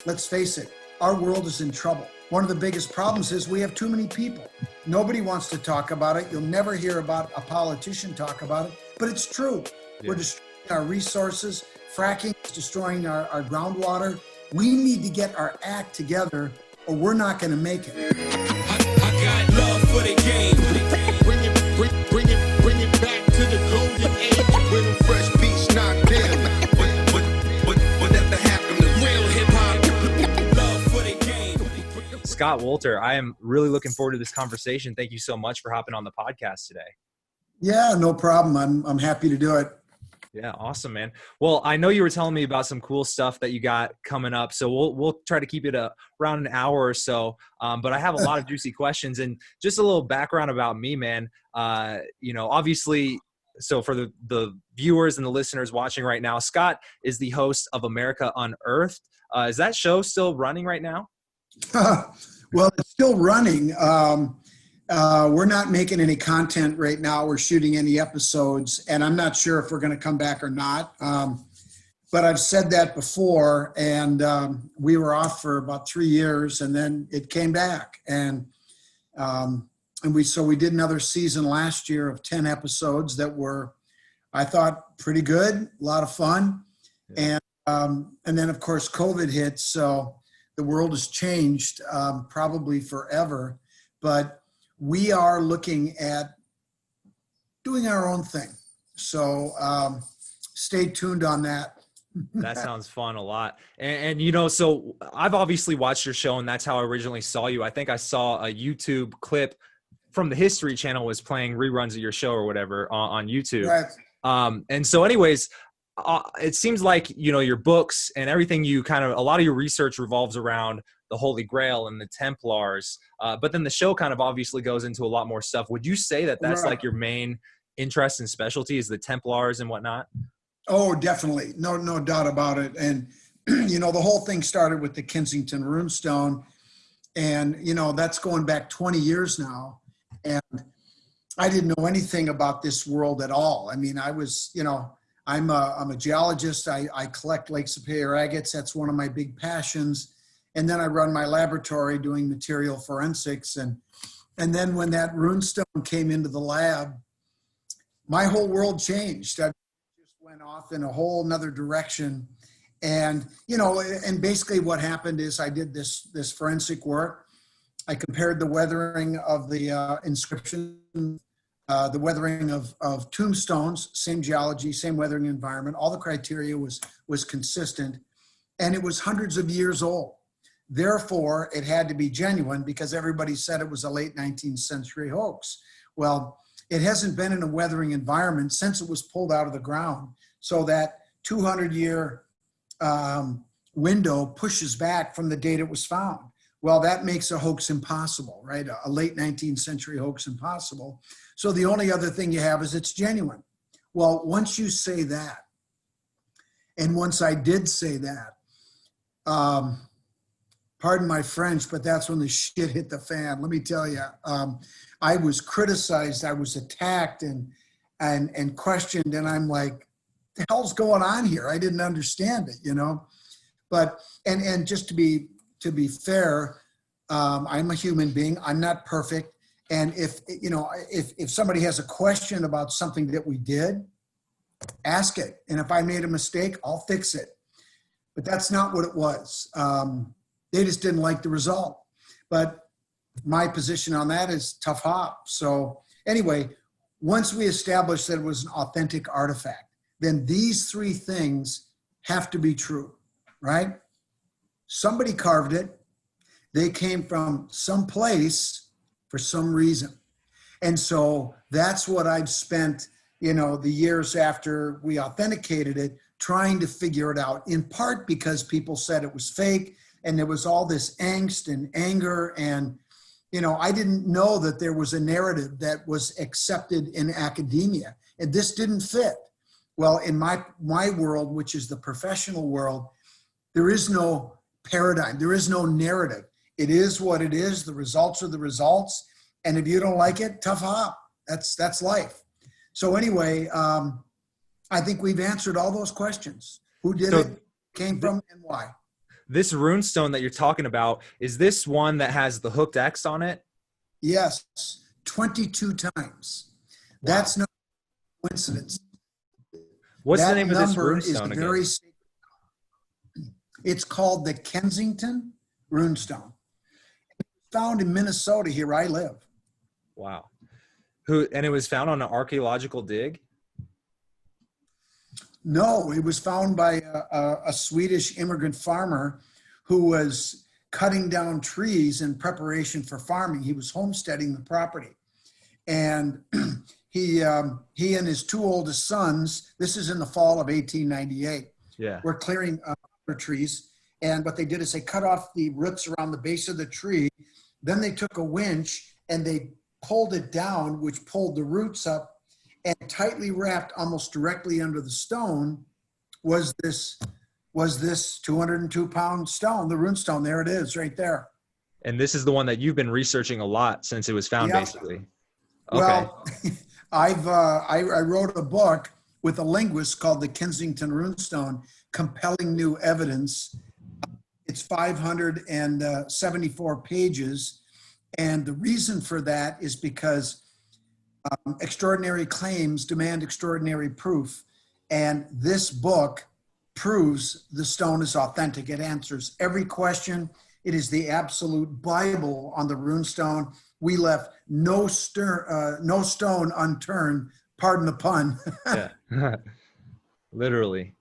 let's face it, our world is in trouble. One of the biggest problems is we have too many people. Nobody wants to talk about it. You'll never hear about a politician talk about it, but it's true. Yeah. We're destroying our resources. Fracking is destroying our groundwater. We need to get our act together or we're not going to make it. I got love for the game. Bring it back to the golden age where the fresh beats knocked down. Whatever happened to real hip hop? Love for the game. Scott Wolter, I am really looking forward to this conversation. Thank you so much for hopping on the podcast today. Yeah, no problem. I'm happy to do it. Yeah, awesome, man. Well, I know you were telling me about some cool stuff that you got coming up, so we'll try to keep it around an hour or so. But I have a lot of juicy questions and just a little background about me, man. Obviously, so for the viewers and the listeners watching right now, Scott is the host of America Unearthed. Is that show still running right now? Well, it's still running. We're not making any content right now. We're shooting any episodes, and I'm not sure if we're going to come back or not. But I've said that before, and we were off for about 3 years, and then it came back. And we did another season last year of 10 episodes that were, I thought, pretty good, a lot of fun. Yeah. And then, of course, COVID hit, so the world has changed probably forever. But we are looking at doing our own thing. So stay tuned on that. That sounds fun a lot. And so I've obviously watched your show, and that's how I originally saw you. I think I saw a YouTube clip from the History Channel was playing reruns of your show or whatever on YouTube. Right. And so anyways, it seems like, your books and everything, a lot of your research revolves around the Holy Grail and the Templars. But then the show kind of obviously goes into a lot more stuff. Would you say that that's like your main interest and specialty is the Templars and whatnot? Oh, definitely. No doubt about it. And, the whole thing started with the Kensington Runestone. And, that's going back 20 years now. And I didn't know anything about this world at all. I mean, I was, I'm a geologist. I collect Lake Superior agates. That's one of my big passions. And then I run my laboratory doing material forensics. And then when that runestone came into the lab, my whole world changed. I just went off in a whole nother direction. And, and basically what happened is I did this forensic work. I compared the weathering of the inscription, the weathering of tombstones, same geology, same weathering environment. All the criteria was consistent, and it was hundreds of years old. Therefore, it had to be genuine because everybody said it was a late 19th century hoax. Well, it hasn't been in a weathering environment since it was pulled out of the ground. So that 200-year window pushes back from the date it was found. Well, that makes a hoax impossible, right? A late 19th century hoax impossible. So the only other thing you have is it's genuine. Well, once you say that, and once I did say that, pardon my French, but that's when the shit hit the fan. Let me tell you, I was criticized, I was attacked and questioned, and I'm like, the hell's going on here? I didn't understand it, But and just to be fair, I'm a human being. I'm not perfect. And if somebody has a question about something that we did, ask it. And if I made a mistake, I'll fix it. But that's not what it was. They just didn't like the result. But my position on that is tough hop. So anyway, once we established that it was an authentic artifact, then these three things have to be true, right? Somebody carved it. They came from some place for some reason. And so that's what I've spent, the years after we authenticated it, trying to figure it out, in part because people said it was fake and there was all this angst and anger. And, I didn't know that there was a narrative that was accepted in academia, and this didn't fit. Well, in my world, which is the professional world, there is no paradigm. There is no narrative. It is what it is. The results are the results. And if you don't like it, tough hop. That's life. So anyway, I think we've answered all those questions. Who did it, came from, and why. This runestone that you're talking about, is this one that has the hooked X on it? Yes, 22 times. Wow. That's no coincidence. What's That the name of this number is runestone very again? sacred. It's called the Kensington Runestone. Found in Minnesota, here I live. Wow. And it was found on an archaeological dig? No, it was found by a Swedish immigrant farmer who was cutting down trees in preparation for farming. He was homesteading the property. And he and his two oldest sons, this is in the fall of 1898, were clearing trees. And what they did is they cut off the roots around the base of the tree. Then they took a winch and they pulled it down, which pulled the roots up, and tightly wrapped almost directly under the stone was this 202-pound stone, the runestone. There it is, right there. And this is the one that you've been researching a lot since it was found, Yep. basically. Okay. Well, I wrote a book with a linguist called the Kensington Runestone, Compelling New Evidence. It's 574 pages. And the reason for that is because extraordinary claims demand extraordinary proof. And this book proves the stone is authentic. It answers every question. It is the absolute Bible on the runestone. We left no stone unturned, pardon the pun. Yeah. Literally.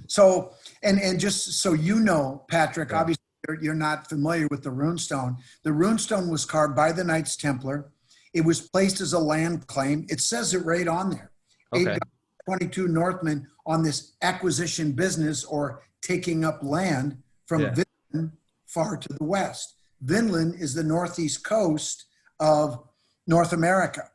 So, and just so you know, Patrick, obviously you're not familiar with the runestone. The runestone was carved by the Knights Templar. It was placed as a land claim. It says it right on there. Okay. 22 Northmen on this acquisition business or taking up land from Vinland far to the west. Vinland is the northeast coast of North America.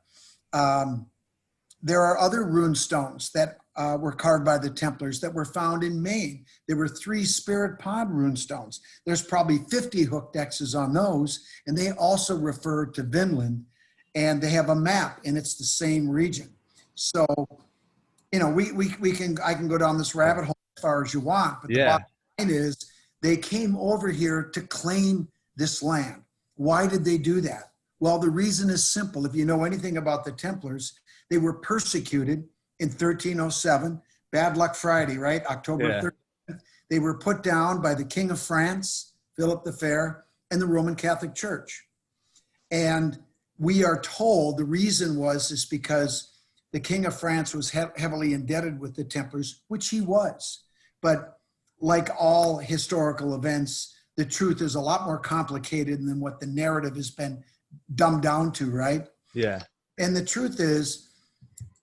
There are other runestones that were carved by the Templars that were found in Maine. There were 3 spirit pod runestones. There's probably 50 hooked X's on those, and they also refer to Vinland, and they have a map, and it's the same region. So, you know, I can go down this rabbit hole as far as you want, but the bottom line is they came over here to claim this land. Why did they do that? Well, the reason is simple. If you know anything about the Templars, they were persecuted in 1307, Bad Luck Friday, right? October 13th. They were put down by the King of France, Philip the Fair, and the Roman Catholic Church. And we are told the reason is because the King of France was heavily indebted with the Templars, which he was. But like all historical events, the truth is a lot more complicated than what the narrative has been dumbed down to, right? Yeah. And the truth is,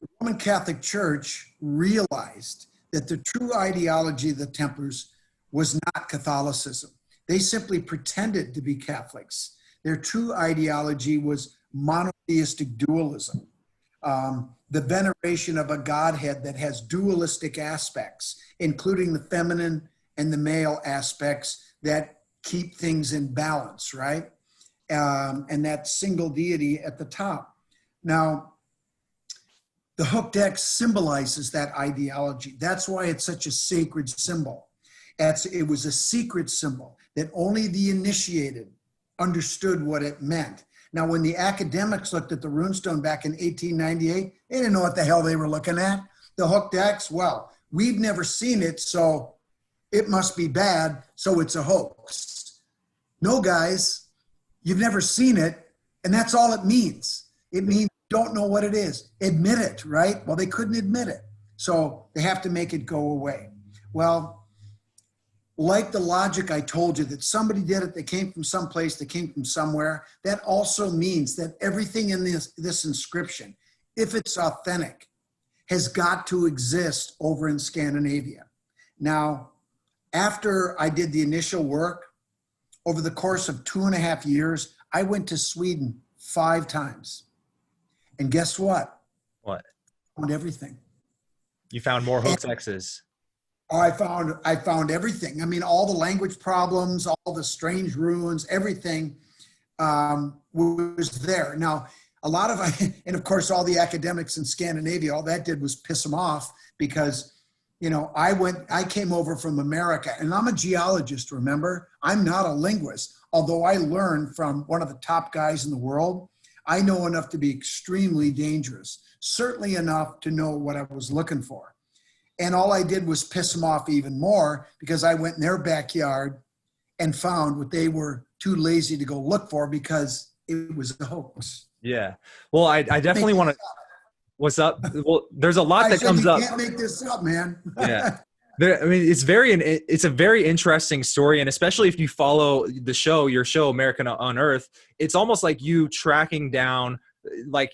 the Roman Catholic Church realized that the true ideology of the Templars was not Catholicism. They simply pretended to be Catholics. Their true ideology was monotheistic dualism, the veneration of a Godhead that has dualistic aspects, including the feminine and the male aspects that keep things in balance, right? And that single deity at the top. Now, the hooked X symbolizes that ideology. That's why it's such a sacred symbol. It was a secret symbol that only the initiated understood what it meant. Now, when the academics looked at the runestone back in 1898, they didn't know what the hell they were looking at. The hooked X, well, we've never seen it, so it must be bad, so it's a hoax. No, guys, you've never seen it, and that's all it means. It means you don't know what it is. Admit it, right? Well, they couldn't admit it, so they have to make it go away. Well, like the logic I told you that somebody did it, they came from someplace, they came from somewhere, that also means that everything in this inscription, if it's authentic, has got to exist over in Scandinavia. Now, after I did the initial work, over the course of 2.5 years, I went to Sweden 5 times. And guess what? What? I found everything. You found more hooked X's. I found everything. I mean, all the language problems, all the strange ruins, everything was there. Now, a lot of, and of course, all the academics in Scandinavia, all that did was piss them off because I came over from America, and I'm a geologist, remember? I'm not a linguist, although I learned from one of the top guys in the world. I know enough to be extremely dangerous, certainly enough to know what I was looking for. And all I did was piss them off even more, because I went in their backyard and found what they were too lazy to go look for, because it was a hoax. Yeah. Well, I definitely want to. What's up? Well, there's a lot that comes up. You can't make this up, man. Yeah. I mean, it's a very interesting story. And especially if you follow your show, American Unearthed, it's almost like you tracking down like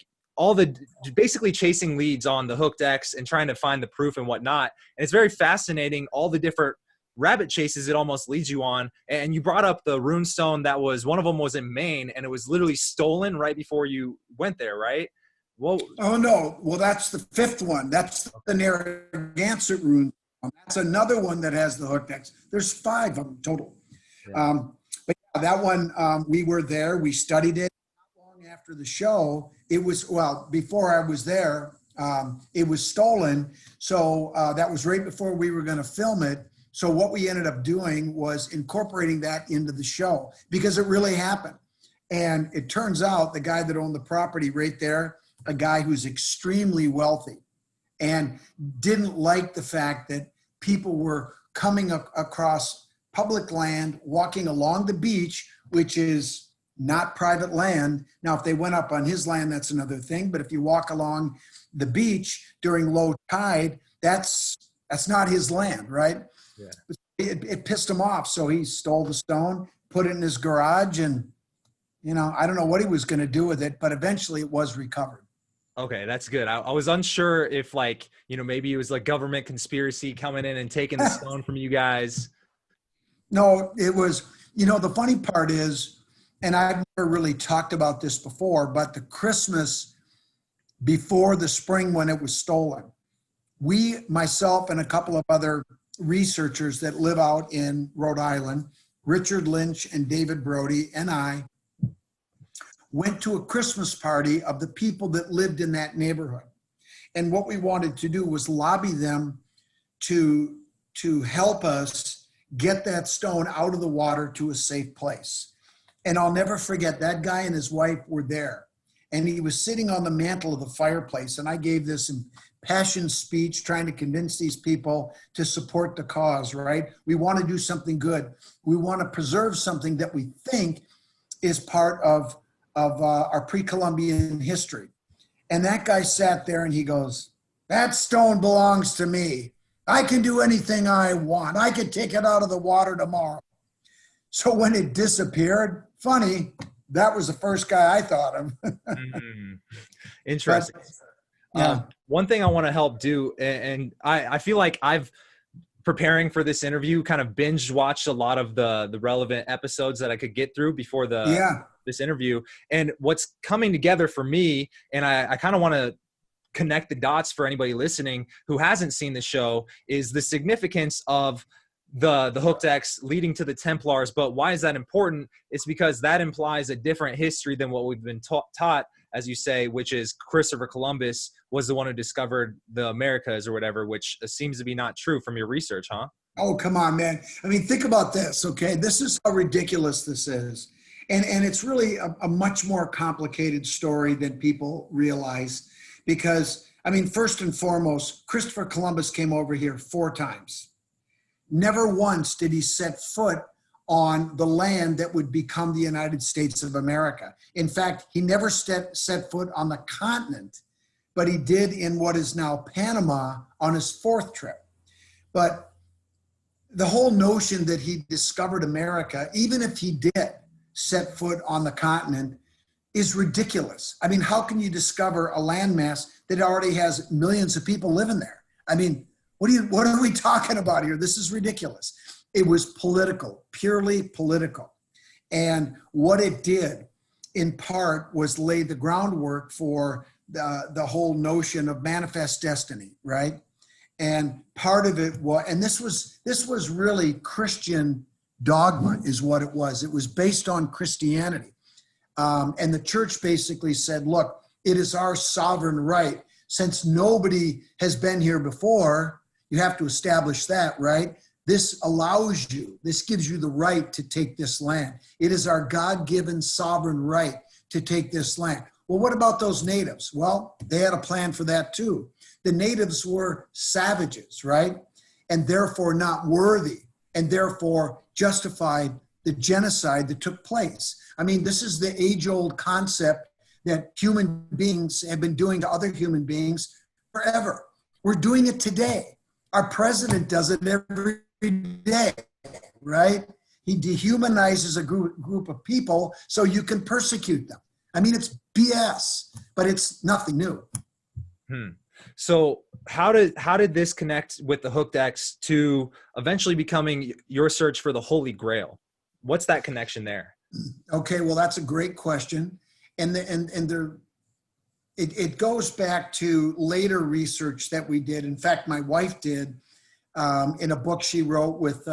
basically chasing leads on the hooked X and trying to find the proof and whatnot. And it's very fascinating, all the different rabbit chases it almost leads you on. And you brought up the runestone one of them was in Maine, and it was literally stolen right before you went there, right? Whoa. Oh, no. Well, that's the fifth one. That's the Narragansett rune. That's another one that has the hooked X. There's 5 of them total. Yeah. But yeah, that one, we were there. We studied it. Not long after the show, before I was there, it was stolen. So that was right before we were going to film it. So what we ended up doing was incorporating that into the show, because it really happened. And it turns out the guy that owned the property right there, a guy who's extremely wealthy, and didn't like the fact that people were coming across public land, walking along the beach, which is not private land. Now, if they went up on his land, that's another thing. But if you walk along the beach during low tide, that's not his land, right? Yeah. It pissed him off. So he stole the stone, put it in his garage, and, I don't know what he was going to do with it, but eventually it was recovered. Okay, that's good. I was unsure if maybe it was like government conspiracy coming in and taking the stone from you guys. No, it was, the funny part is, and I've never really talked about this before, but the Christmas before the spring when it was stolen, myself and a couple of other researchers that live out in Rhode Island, Richard Lynch and David Brody and I, went to a Christmas party of the people that lived in that neighborhood. And what we wanted to do was lobby them to help us get that stone out of the water to a safe place. And I'll never forget, that guy and his wife were there. And he was sitting on the mantle of the fireplace. And I gave this impassioned speech trying to convince these people to support the cause, right? We want to do something good. We want to preserve something that we think is part of our pre-Columbian history. And that guy sat there and he goes, "That stone belongs to me. I can do anything I want. I could take it out of the water tomorrow." So when it disappeared, funny, that was the first guy I thought of. Interesting. But, yeah. One thing I want to help do, and I feel like I've preparing for this interview kind of binge watched a lot of the relevant episodes that I could get through before this interview. And what's coming together for me, and I kind of want to connect the dots for anybody listening who hasn't seen the show, is the significance of the hooked X leading to the Templars. But why is that important? It's because that implies a different history than what we've been taught, as you say, which is Christopher Columbus was the one who discovered the Americas or whatever, which seems to be not true from your research, huh? Oh, come on, man. I mean, think about this, okay? This is how ridiculous this is. And it's really a much more complicated story than people realize, because, I mean, first and foremost, Christopher Columbus came over here 4 times. Never once did he set foot on the land that would become the United States of America. In fact, he never set foot on the continent, but he did in what is now Panama on his 4th trip. But the whole notion that he discovered America, even if he did set foot on the continent, is ridiculous. I mean, how can you discover a landmass that already has millions of people living there? I mean, what are we talking about here? This is ridiculous. It was political, purely political. And what it did, in part, was lay the groundwork for the whole notion of manifest destiny, right? And part of it was, and this was really Christian dogma is what it was. It was based on Christianity. And the church basically said, look, it is our sovereign right. Since nobody has been here before, You have to establish that, right? This allows you, this gives you the right to take this land. It is our God-given sovereign right to take this land. Well, what about those natives? Well, they had a plan for that too. The natives were savages, right? And therefore not worthy, and therefore justified the genocide that took place. I mean, this is the age-old concept that human beings have been doing to other human beings forever. We're doing it today. Our president does it every day, right? He dehumanizes a group of people so you can persecute them. I mean, it's BS, but it's nothing new. So how did this connect with the Hooked X to eventually becoming your search for the Holy Grail? What's that connection there? Okay, well, that's a great question. And it goes back to later research that we did. In fact, my wife did in a book she wrote with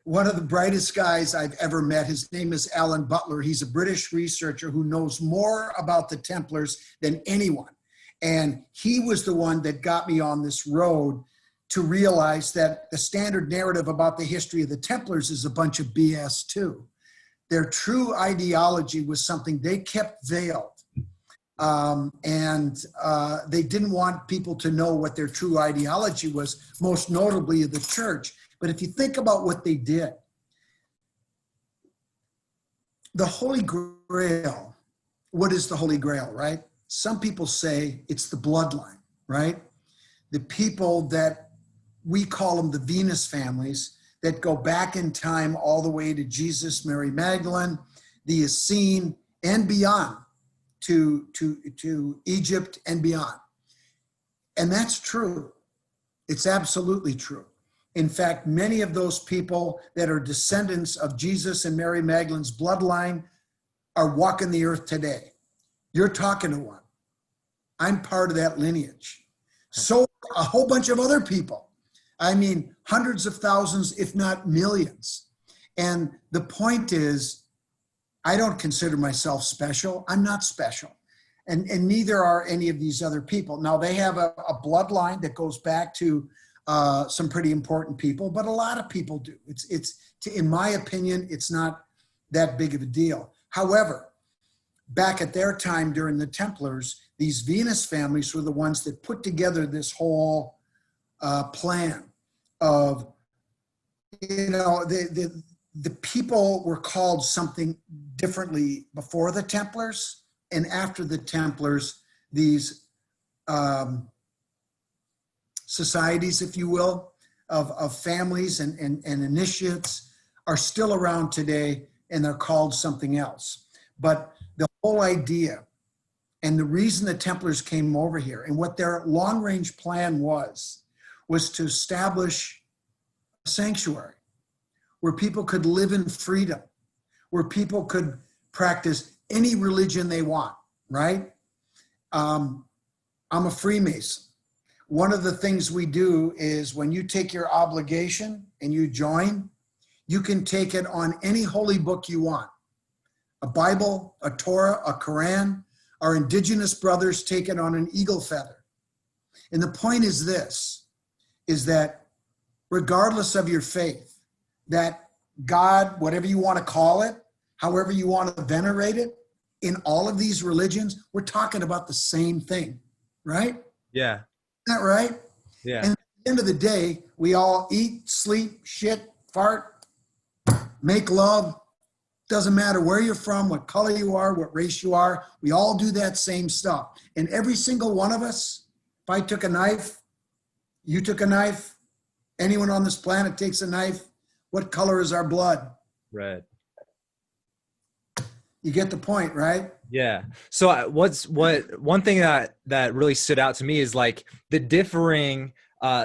one of the brightest guys I've ever met. His name is Alan Butler. He's a British researcher who knows more about the Templars than anyone. And he was the one that got me on this road to realize that the standard narrative about the history of the Templars is a bunch of BS too. Their true ideology was something they kept veiled. They didn't want people to know what their true ideology was, most notably the church. But if you think about what they did, the Holy Grail, what is the Holy Grail, right? Some people say it's the bloodline, right? The people that we call them the Venus families that go back in time all the way to Jesus, Mary Magdalene, the Essene, and beyond to Egypt and beyond. And that's true. It's absolutely true. In fact, many of those people that are descendants of Jesus and Mary Magdalene's bloodline are walking the earth today. You're talking to one. I'm part of that lineage. So a whole bunch of other people. I mean, hundreds of thousands, if not millions. And the point is, I don't consider myself special. I'm not special. And neither are any of these other people. Now, they have a bloodline that goes back to some pretty important people, but a lot of people do. In my opinion, it's not that big of a deal. However, back at their time during the Templars, these Venus families were the ones that put together this whole plan of, the people were called something differently before the Templars, and after the Templars, these societies, if you will, of families and initiates are still around today, and they're called something else. But the whole idea and the reason the Templars came over here and what their long-range plan was to establish a sanctuary where people could live in freedom, where people could practice any religion they want, right? I'm a Freemason. One of the things we do is when you take your obligation and you join, you can take it on any holy book you want. A Bible, a Torah, a Quran. Our indigenous brothers take it on an eagle feather. And the point is this, is that regardless of your faith, that God, whatever you want to call it, however you want to venerate it, in all of these religions, we're talking about the same thing, right? Yeah. Isn't that right? Yeah. And at the end of the day, we all eat, sleep, shit, fart, make love. Doesn't matter where you're from, what color you are, what race you are. We all do that same stuff. And every single one of us, if I took a knife, you took a knife, anyone on this planet takes a knife, what color is our blood? Red. You get the point, right? Yeah. So one thing that really stood out to me is like the differing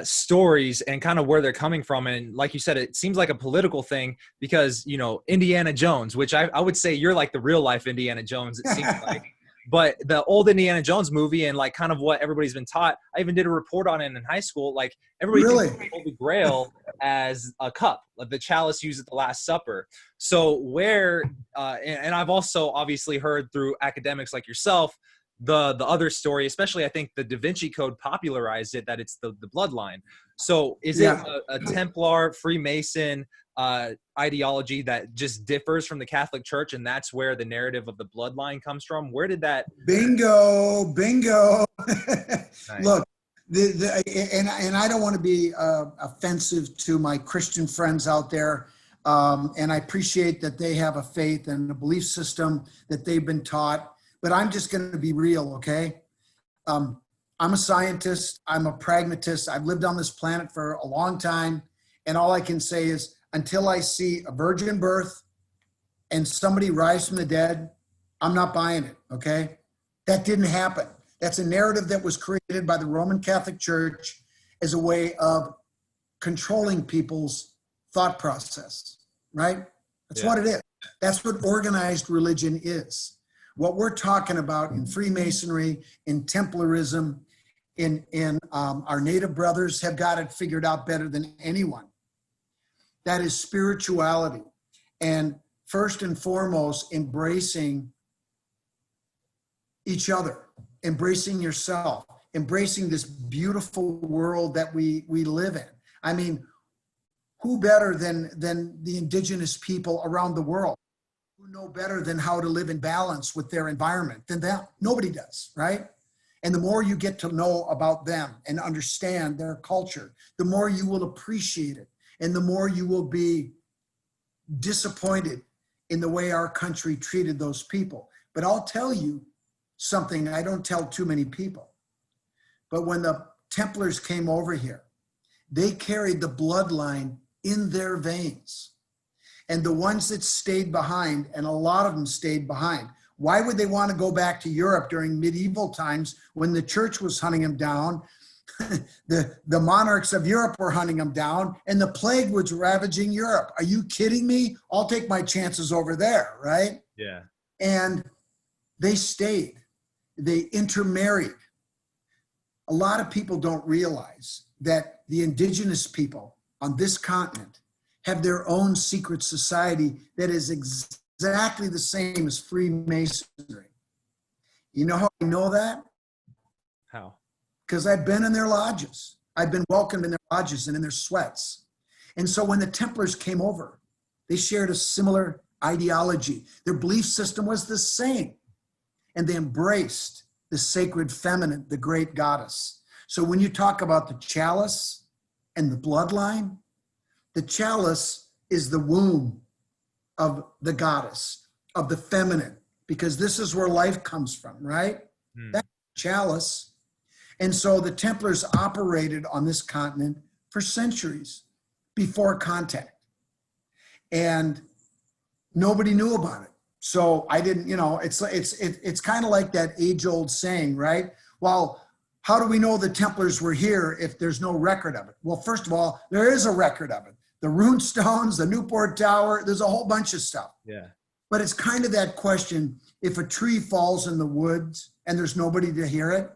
stories and kind of where they're coming from. And like you said, it seems like a political thing because, Indiana Jones, which I would say you're like the real life Indiana Jones, it seems like. But the old Indiana Jones movie and like kind of what everybody's been taught, I even did a report on it in high school. Like everybody thinks of the Holy Grail as a cup, like the chalice used at the Last Supper. So where, and I've also obviously heard through academics like yourself, the other story, especially I think the Da Vinci Code popularized it, that it's the bloodline. So is it Yeah. a Templar Freemason ideology that just differs from the Catholic Church, and that's where the narrative of the bloodline comes from? Where did that? Bingo, bingo. Nice. Look, and I don't want to be offensive to my Christian friends out there, and I appreciate that they have a faith and a belief system that they've been taught. But I'm just going to be real, okay? I'm a scientist. I'm a pragmatist. I've lived on this planet for a long time, and all I can say is, until I see a virgin birth and somebody rise from the dead, I'm not buying it, okay? That didn't happen. That's a narrative that was created by the Roman Catholic Church as a way of controlling people's thought process, right? That's what it is. That's what organized religion is. What we're talking about in Freemasonry, in Templarism, in our native brothers have got it figured out better than anyone. That is spirituality. And first and foremost, embracing each other, embracing yourself, embracing this beautiful world that we live in. I mean, who better than the indigenous people around the world? Who know better than how to live in balance with their environment than them? Nobody does, right? And the more you get to know about them and understand their culture, the more you will appreciate it, and the more you will be disappointed in the way our country treated those people. But I'll tell you something I don't tell too many people. But when the Templars came over here, they carried the bloodline in their veins. And the ones that stayed behind, and a lot of them stayed behind. Why would they want to go back to Europe during medieval times when the church was hunting them down? The monarchs of Europe were hunting them down, and the plague was ravaging Europe. Are you kidding me? I'll take my chances over there, right? Yeah. And they stayed. They intermarried. A lot of people don't realize that the indigenous people on this continent have their own secret society that is exactly the same as Freemasonry. You know how I know that? How? Because I've been in their lodges. I've been welcomed in their lodges and in their sweats. And so when the Templars came over, they shared a similar ideology. Their belief system was the same. And they embraced the sacred feminine, the great goddess. So when you talk about the chalice and the bloodline, the chalice is the womb of the goddess, of the feminine, because this is where life comes from, right? That's chalice. And so the Templars operated on this continent for centuries before contact. And nobody knew about it. So I didn't, it's kind of like that age-old saying, right? Well, how do we know the Templars were here if there's no record of it? Well, first of all, there is a record of it. The runestones, the Newport Tower, there's a whole bunch of stuff. Yeah. But it's kind of that question, if a tree falls in the woods and there's nobody to hear it,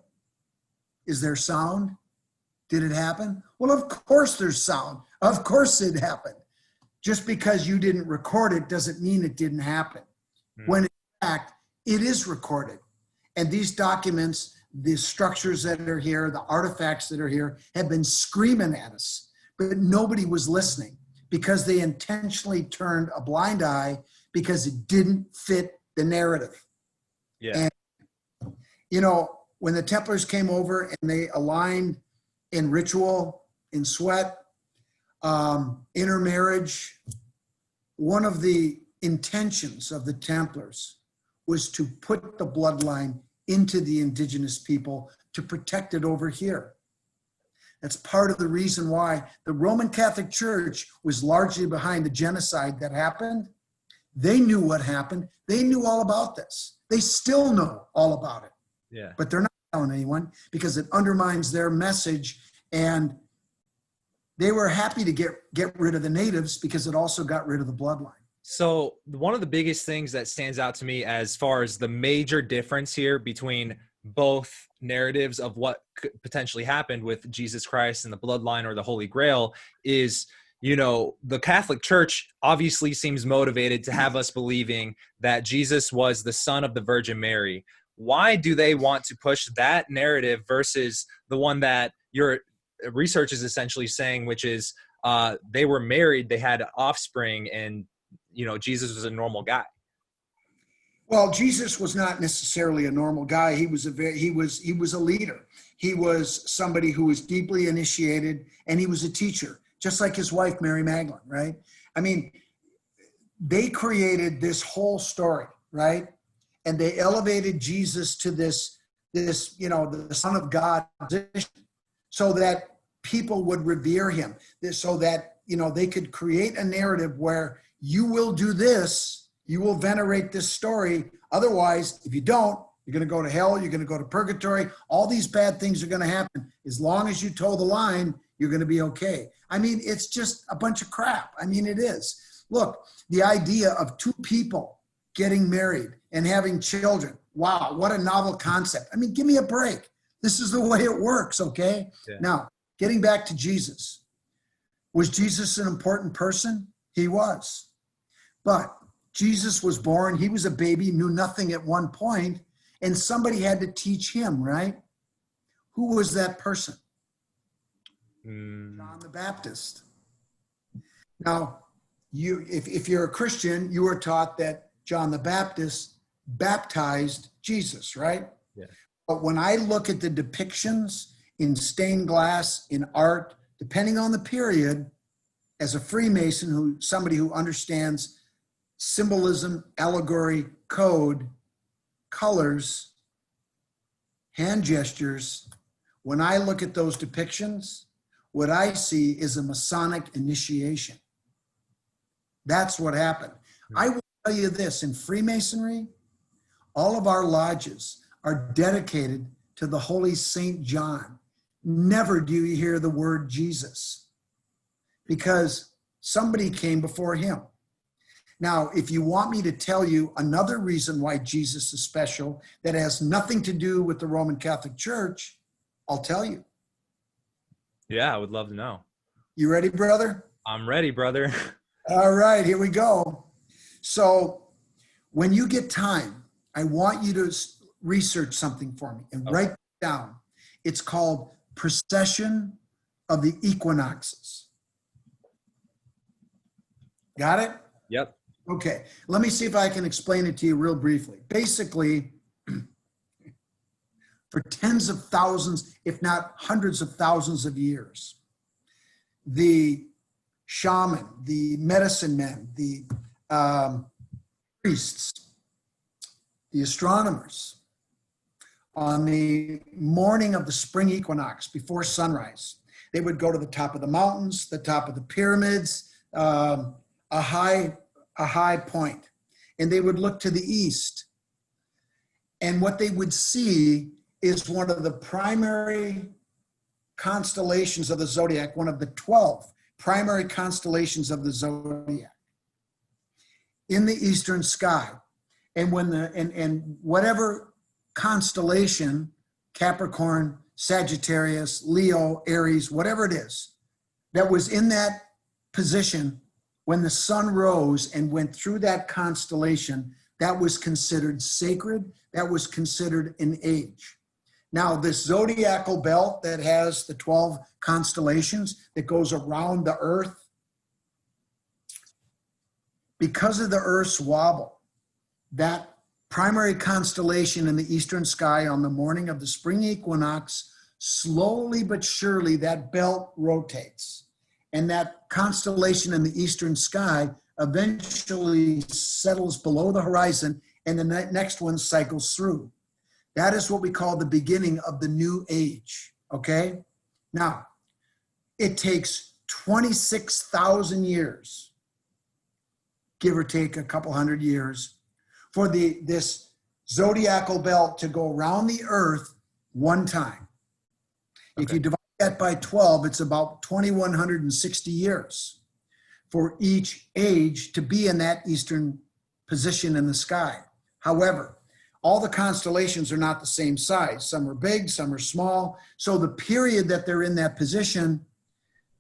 is there sound? Did it happen? Well, of course there's sound. Of course it happened. Just because you didn't record it doesn't mean it didn't happen. When in fact, it is recorded. And these documents, the structures that are here, the artifacts that are here have been screaming at us, but nobody was listening because they intentionally turned a blind eye because it didn't fit the narrative. Yeah. And, when the Templars came over and they aligned in ritual, in sweat, intermarriage, one of the intentions of the Templars was to put the bloodline into the indigenous people to protect it over here. That's part of the reason why the Roman Catholic Church was largely behind the genocide that happened. They knew what happened. They knew all about this. They still know all about it. Yeah. But they're not telling anyone because it undermines their message. And they were happy to get rid of the natives because it also got rid of the bloodline. So one of the biggest things that stands out to me as far as the major difference here between both narratives of what could potentially happened with Jesus Christ and the bloodline or the Holy Grail is, the Catholic Church obviously seems motivated to have us believing that Jesus was the son of the Virgin Mary. Why do they want to push that narrative versus the one that you're research is essentially saying, which is they were married, they had offspring, and Jesus was a normal guy. Well, Jesus was not necessarily a normal guy. He was a leader. He was somebody who was deeply initiated, and he was a teacher, just like his wife, Mary Magdalene, right? I mean, they created this whole story, right? And they elevated Jesus to this, the Son of God position, so that people would revere him, so that, they could create a narrative where you will do this, you will venerate this story. Otherwise, if you don't, you're going to go to hell, you're going to go to purgatory. All these bad things are going to happen. As long as you toe the line, you're going to be okay. I mean, it's just a bunch of crap. I mean, it is. Look, the idea of two people getting married and having children. Wow, what a novel concept. I mean, give me a break. This is the way it works, okay? Yeah. Now, getting back to Jesus. Was Jesus an important person? He was. But Jesus was born, he was a baby, knew nothing at one point, and somebody had to teach him, right? Who was that person? John the Baptist. Now, if you're a Christian, you were taught that John the Baptist baptized Jesus, right? Yeah. But when I look at the depictions in stained glass, in art, depending on the period, as a Freemason, somebody who understands symbolism, allegory, code, colors, hand gestures, when I look at those depictions, what I see is a Masonic initiation. That's what happened. I will tell you this, in Freemasonry, all of our lodges are dedicated to the Holy Saint John. Never do you hear the word Jesus, because somebody came before him. Now, if you want me to tell you another reason why Jesus is special that has nothing to do with the Roman Catholic Church, I'll tell you. Yeah, I would love to know. You ready, brother? I'm ready, brother. All right, here we go. So when you get time, I want you to research something for me and write it down. It's called Procession of the Equinoxes. Got it? Yep. Okay, let me see if I can explain it to you real briefly. Basically, for tens of thousands, if not hundreds of thousands of years, the shaman, the medicine men, the priests, the astronomers, on the morning of the spring equinox before sunrise, they would go to the top of the mountains, the top of the pyramids, a high point, and they would look to the east. And what they would see is one of the primary constellations of the zodiac, one of the 12 primary constellations of the zodiac in the eastern sky. And when and whatever constellation, Capricorn, Sagittarius, Leo, Aries, whatever it is, that was in that position, when the sun rose and went through that constellation, that was considered sacred, that was considered an age. Now, this zodiacal belt that has the 12 constellations that goes around the earth, because of the earth's wobble, that primary constellation in the eastern sky on the morning of the spring equinox, slowly but surely that belt rotates. And that constellation in the eastern sky eventually settles below the horizon, and the next one cycles through. That is what we call the beginning of the new age, okay? Now, it takes 26,000 years, give or take a couple hundred years, for this zodiacal belt to go around the earth one time. Okay. If you divide that by 12, it's about 2,160 years for each age to be in that eastern position in the sky. However, all the constellations are not the same size. Some are big, some are small. So the period that they're in that position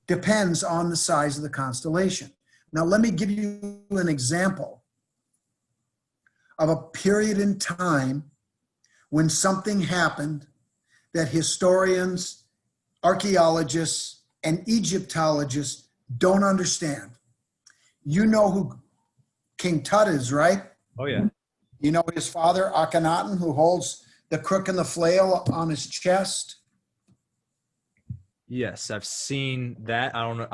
depends on the size of the constellation. Now, let me give you an example of a period in time when something happened that historians archaeologists and Egyptologists don't understand. You know who King Tut is, right? Oh yeah. You know his father, Akhenaten, who holds the crook and the flail on his chest? Yes, I've seen that. I don't know.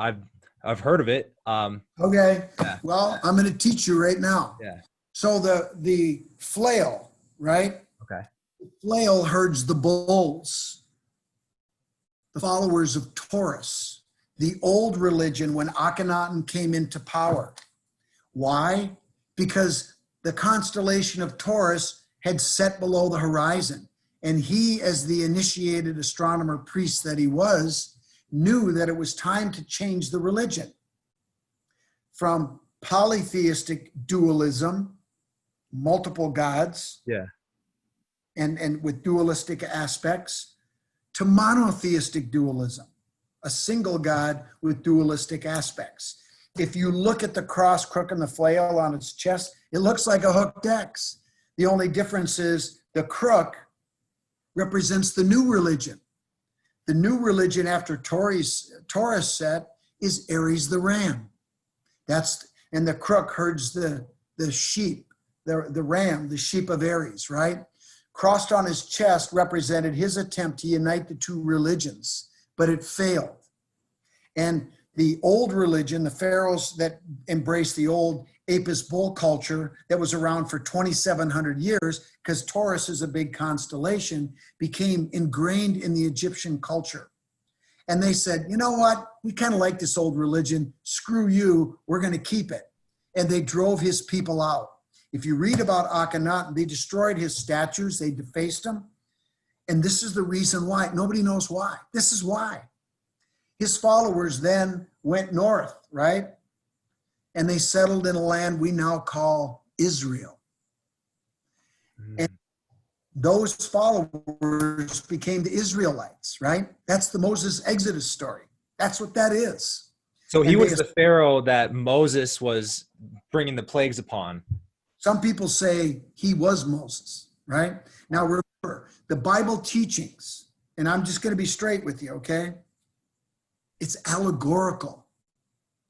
I've heard of it. Okay. Yeah. Well, I'm going to teach you right now. Yeah. So the flail, right? Okay. The flail herds the bulls, the followers of Taurus, the old religion when Akhenaten came into power. Why? Because the constellation of Taurus had set below the horizon. And he, as the initiated astronomer priest that he was, knew that it was time to change the religion from polytheistic dualism, multiple gods, Yeah. and with dualistic aspects, to monotheistic dualism, a single God with dualistic aspects. If you look at the cross, crook, and the flail on its chest, it looks like a hooked X. The only difference is the crook represents the new religion. The new religion after Taurus set is Aries the ram. And the crook herds the sheep, the ram, the sheep of Aries, right? Crossed on his chest represented his attempt to unite the two religions, but it failed. And the old religion, the pharaohs that embraced the old Apis bull culture that was around for 2,700 years, because Taurus is a big constellation, became ingrained in the Egyptian culture. And they said, you know what? We kind of like this old religion. Screw you. We're going to keep it. And they drove his people out. If you read about Akhenaten, they destroyed his statues. They defaced them. And this is the reason why. Nobody knows why. This is why. His followers then went north, right? And they settled in a land we now call Israel. And those followers became the Israelites, right? That's the Moses Exodus story. That's what that is. So he And was the Pharaoh that Moses was bringing the plagues upon. Some people say he was Moses, right? Now remember, the Bible teachings, and I'm just going to be straight with you, okay? It's allegorical.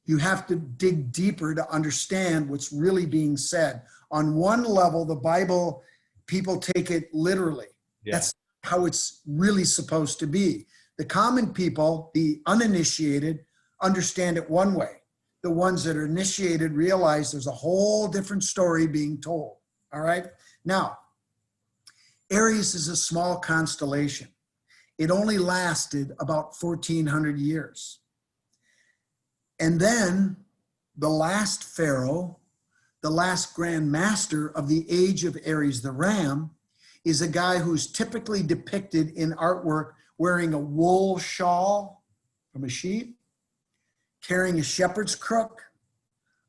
You have to dig deeper to understand what's really being said. On one level, the Bible, people take it literally. Yeah. That's how it's really supposed to be. The common people, the uninitiated, understand it one way. The ones that are initiated realize there's a whole different story being told. All right? Now, Aries is a small constellation. It only lasted about 1,400 years. And then the last pharaoh, the last grand master of the age of Aries the ram, is a guy who's typically depicted in artwork wearing a wool shawl from a sheep, carrying a shepherd's crook,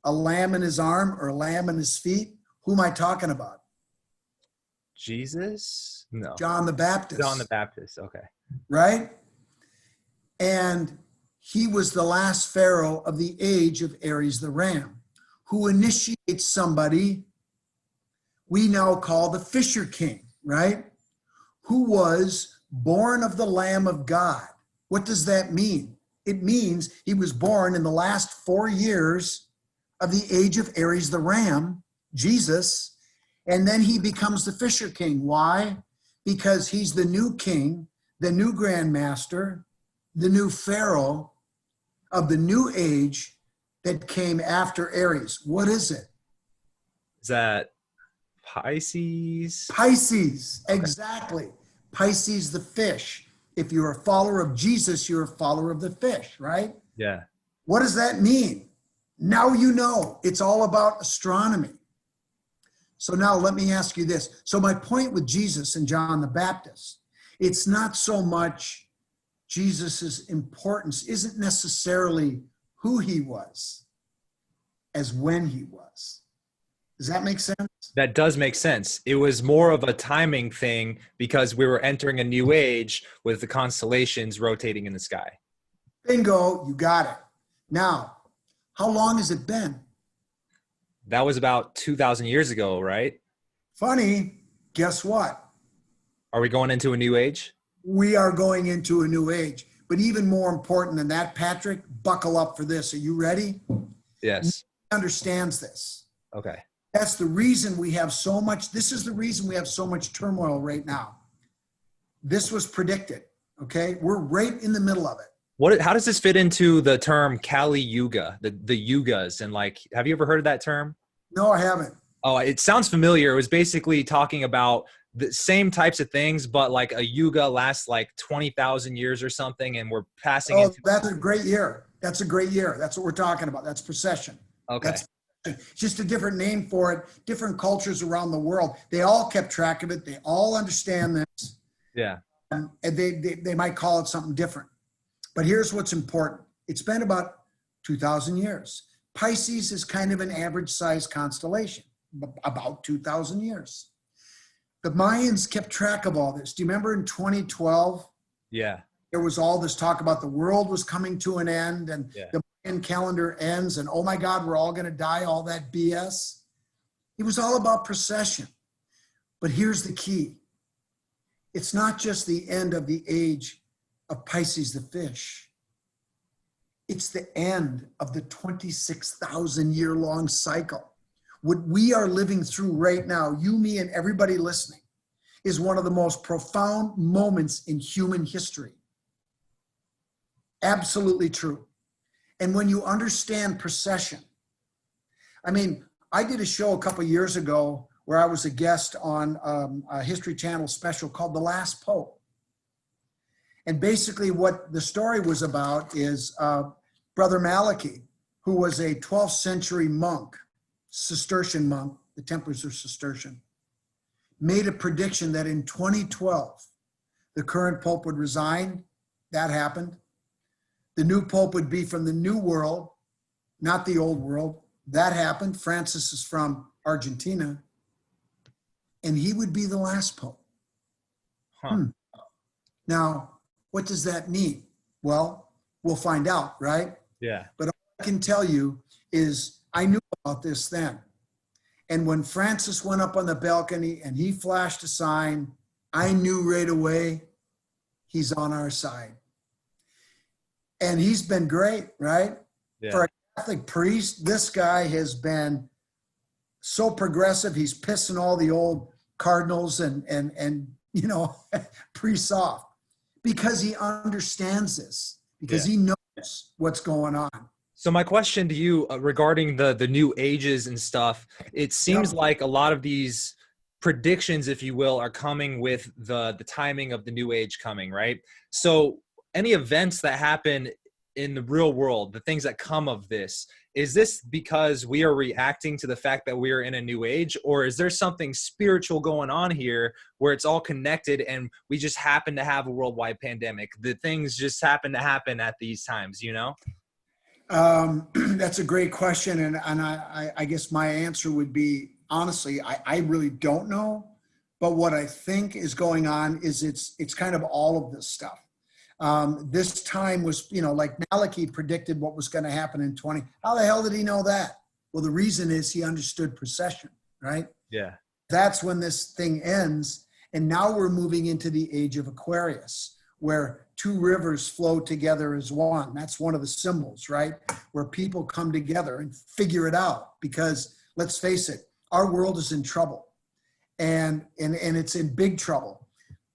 a lamb in his arm or a lamb in his feet. Who am I talking about? Jesus? No. John the Baptist. John the Baptist. Okay. Right? And he was the last pharaoh of the age of Aries the ram, who initiates somebody we now call the Fisher King, right? Who was born of the Lamb of God. What does that mean? It means he was born in the last 4 years of the age of Aries the ram, Jesus, and then he becomes the Fisher King. Why? Because he's the new king, the new grand master, the new pharaoh of the new age that came after Aries. What is it? Is that Pisces? Pisces, exactly. Pisces, the fish. If you're a follower of Jesus, you're a follower of the fish, right? Yeah. What does that mean? Now you know. It's all about astronomy. So now let me ask you this. So my point with Jesus and John the Baptist, it's not so much Jesus's importance isn't necessarily who he was as when he was. Does that make sense? That does make sense. It was more of a timing thing because we were entering a new age with the constellations rotating in the sky. Bingo, you got it. Now, how long has it been? That was about 2,000 years ago, right? Funny, guess what? Are we going into a new age? We are going into a new age. But even more important than that, Patrick, buckle up for this. Are you ready? Yes. Nobody understands this. Okay. That's the reason we have so much. This is the reason we have so much turmoil right now. This was predicted. Okay. We're right in the middle of it. How does this fit into the term Kali Yuga, the yugas? And like, have you ever heard of that term? No, I haven't. Oh, it sounds familiar. It was basically talking about the same types of things, but like a yuga lasts like 20,000 years or something. And we're passing into. That's a great year. That's a great year. That's what we're talking about. That's procession. Okay. It's just a different name for it. Different cultures around the world. They all kept track of it. They all understand this. Yeah. And they might call it something different. But here's what's important. It's been about 2,000 years. Pisces is kind of an average size constellation, about 2,000 years. The Mayans kept track of all this. Do you remember in 2012? Yeah. There was all this talk about the world was coming to an end and the Mayan calendar ends and, oh my God, we're all going to die, all that BS. It was all about procession. But here's the key. It's not just the end of the age of Pisces the fish. It's the end of the 26,000 year long cycle. What we are living through right now, you, me, and everybody listening, is one of the most profound moments in human history. Absolutely true. And when you understand procession, I mean, I did a show a couple years ago where I was a guest on a History Channel special called The Last Pope. And basically what the story was about is Brother Malachi, who was a 12th century monk, Cistercian monk, the Templars are Cistercian, made a prediction that in 2012, the current Pope would resign. That happened. The new Pope would be from the New World, not the Old World. That happened. Francis is from Argentina. And he would be the last Pope. Now, what does that mean? Well, we'll find out, right? Yeah. But all I can tell you is I knew about this then. And when Francis went up on the balcony and he flashed a sign, I knew right away he's on our side. And he's been great, right? Yeah. For a Catholic priest, this guy has been so progressive. He's pissing all the old cardinals and you know, priests off because he understands this, because he knows what's going on. So my question to you regarding the new ages and stuff, it seems like a lot of these predictions, if you will, are coming with the timing of the new age coming, right? So any events that happen in the real world, the things that come of this, is this because we are reacting to the fact that we are in a new age, or is there something spiritual going on here where it's all connected and we just happen to have a worldwide pandemic? The things just happen to happen at these times, you know? That's a great question. And I guess my answer would be, honestly, I really don't know. But what I think is going on is it's kind of all of this stuff. This time was, you know, like Malachi predicted what was going to happen in 20. How the hell did he know that? Well, the reason is he understood procession, right? Yeah. That's when this thing ends. And now we're moving into the age of Aquarius, where two rivers flow together as one. That's one of the symbols, right? Where people come together and figure it out. Because let's face it, our world is in trouble. And it's in big trouble.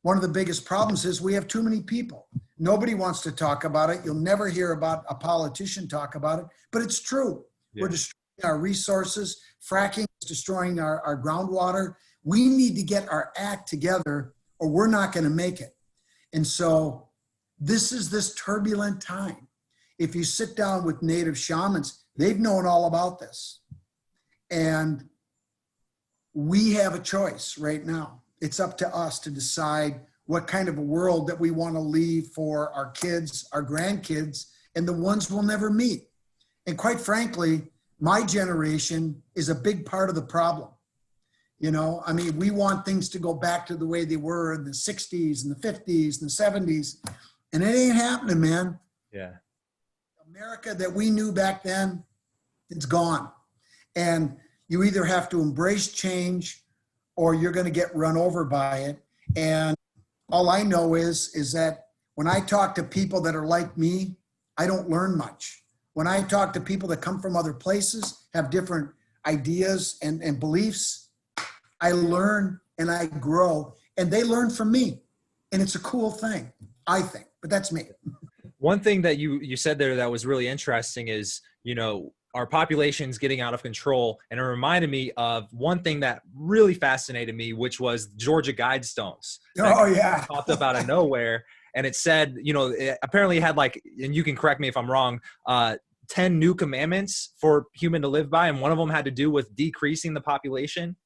One of the biggest problems is we have too many people. Nobody wants to talk about it. You'll never hear about a politician talk about it, but it's true. Yeah. We're destroying our resources. Fracking is destroying our groundwater. We need to get our act together or we're not going to make it. And so this is this turbulent time. If you sit down with native shamans, they've known all about this. And we have a choice right now. It's up to us to decide what kind of a world that we want to leave for our kids, our grandkids, and the ones we'll never meet. And quite frankly, my generation is a big part of the problem. You know, I mean, we want things to go back to the way they were in the 60s and the 50s and the 70s, and it ain't happening, man. Yeah. America that we knew back then, it's gone. And you either have to embrace change or you're going to get run over by it. And all I know is that When I talk to people that are like me, I don't learn much. When I talk to people that come from other places, have different ideas and beliefs, I learn and I grow, and they learn from me. And it's a cool thing, I think, but that's me. One thing that you said there that was really interesting is, you know, our population's getting out of control. And it reminded me of one thing that really fascinated me, which was Georgia Guidestones. Oh, yeah. Popped up out of nowhere. And it said, you know, it apparently had like, and you can correct me if I'm wrong, 10 new commandments for human to live by. And one of them had to do with decreasing the population.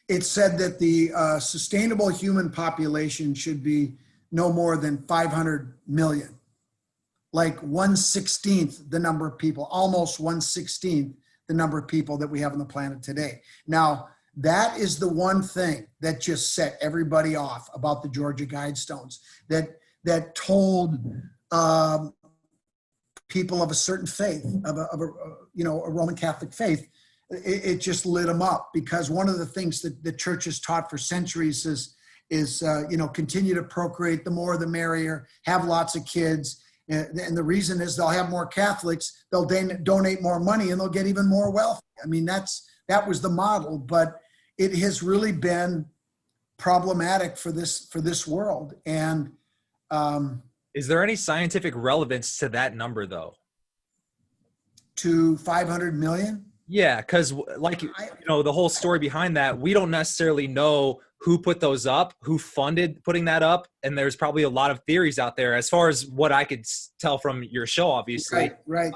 It said that the sustainable human population should be no more than 500 million. Like 1/16 the number of people, almost 1/16 the number of people that we have on the planet today. Now, that is the one thing that just set everybody off about the Georgia Guidestones, that told people of a certain faith, of a Roman Catholic faith, it just lit them up, because one of the things that the church has taught for centuries is continue to procreate, the more the merrier, have lots of kids. And the reason is they'll have more Catholics, they'll donate more money, and they'll get even more wealth. I mean, that was the model, but it has really been problematic for this world. And is there any scientific relevance to that number, though? To 500 million? Yeah, because like, the whole story behind that, we don't necessarily know who put those up, who funded putting that up. And there's probably a lot of theories out there as far as what I could tell from your show, obviously. Right.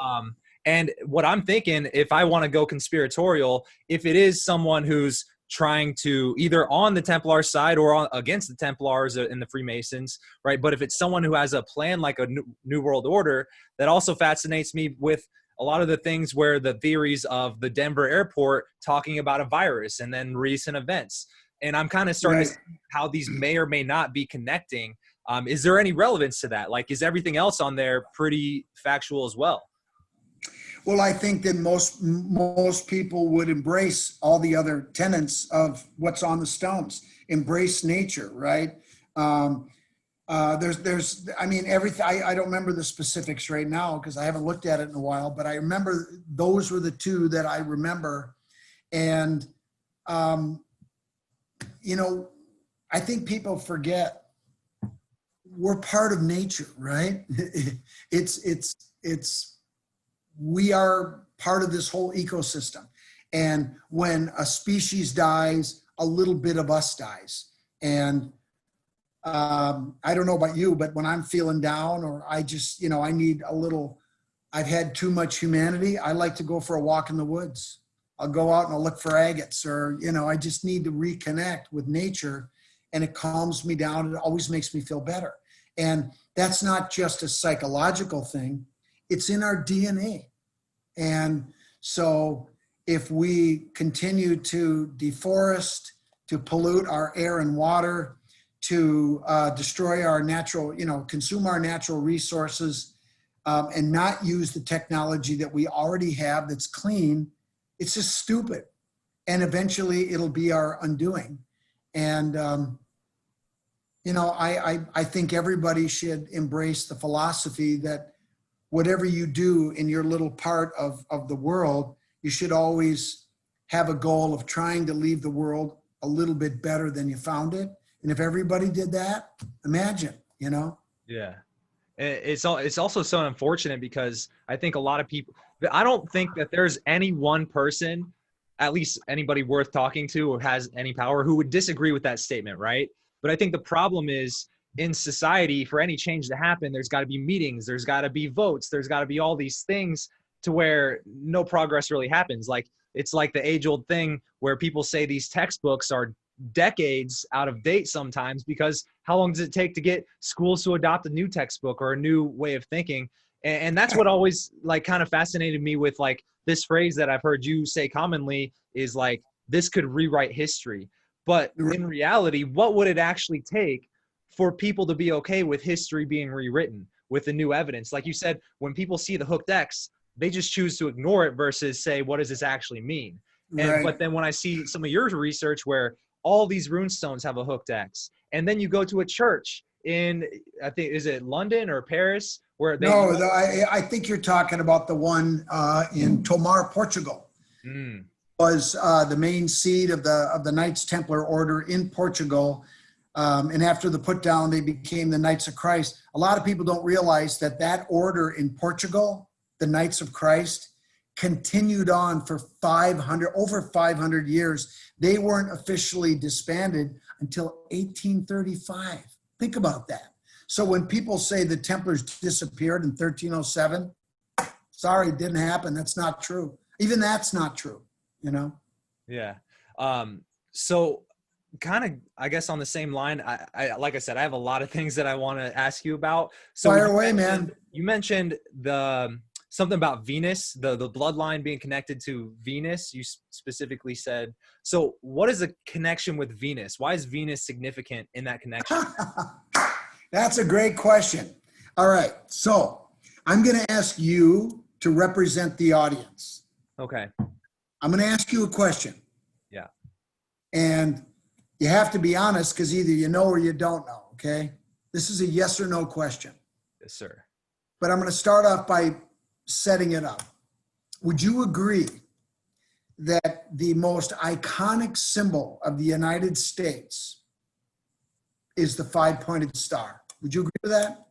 And what I'm thinking, if I want to go conspiratorial, if it is someone who's trying to either on the Templar side or against the Templars and the Freemasons, right? But if it's someone who has a plan like a New World Order, that also fascinates me with a lot of the things where the theories of the Denver airport talking about a virus and then recent events. And I'm kind of starting to see how these may or may not be connecting. Is there any relevance to that? Like, is everything else on there pretty factual as well? Well, I think that most people would embrace all the other tenets of what's on the stones, embrace nature, right? Everything. I don't remember the specifics right now because I haven't looked at it in a while, but I remember those were the two that I remember. And, I think people forget we're part of nature, right? We are part of this whole ecosystem. And when a species dies, a little bit of us dies. And I don't know about you, but when I'm feeling down or I just, I need I've had too much humanity, I like to go for a walk in the woods. I'll go out and I'll look for agates, or, I just need to reconnect with nature, and it calms me down. It always makes me feel better. And that's not just a psychological thing. It's in our DNA. And so if we continue to deforest, to pollute our air and water, to destroy our natural, consume our natural resources, and not use the technology that we already have that's clean, it's just stupid. And eventually it'll be our undoing. And, I think everybody should embrace the philosophy that whatever you do in your little part of the world, you should always have a goal of trying to leave the world a little bit better than you found it. And if everybody did that, imagine, Yeah. It's also so unfortunate because I think a lot of people, I don't think that there's any one person, at least anybody worth talking to or has any power, who would disagree with that statement, right? But I think the problem is in society, for any change to happen, there's got to be meetings, there's got to be votes, there's got to be all these things to where no progress really happens. Like, it's like the age-old thing where people say these textbooks are decades out of date sometimes, because how long does it take to get schools to adopt a new textbook or a new way of thinking? And that's what always kind of fascinated me with this phrase that I've heard you say commonly is this could rewrite history. But in reality, what would it actually take for people to be okay with history being rewritten with the new evidence? Like you said, when people see the hooked X, they just choose to ignore it versus say, what does this actually mean? But then when I see some of your research where all these runestones have a hooked X, and then you go to a church in, I think, is it London or Paris? Where they No, I think you're talking about the one in Tomar, Portugal. Mm, Was the main seat of the Knights Templar Order in Portugal. And after the put down, they became the Knights of Christ. A lot of people don't realize that that order in Portugal, the Knights of Christ, continued on for over 500 years. They weren't officially disbanded until 1835. Think about that. So when people say the Templars disappeared in 1307, sorry, it didn't happen. That's not true. Even that's not true, you know? yeah. So kind of, I guess on the same line, I like I said, I have a lot of things that I want to ask you about. So Fire away, man. You mentioned something about Venus, the bloodline being connected to Venus. You specifically said, so what is the connection with Venus? Why is Venus significant in that connection? That's a great question. All right. So I'm going to ask you to represent the audience. Okay. I'm going to ask you a question. Yeah. And you have to be honest because either you know or you don't know. Okay. This is a yes or no question. Yes, sir. But I'm going to start off by setting it up. Would you agree that the most iconic symbol of the United States is the five-pointed star? Would you agree with that?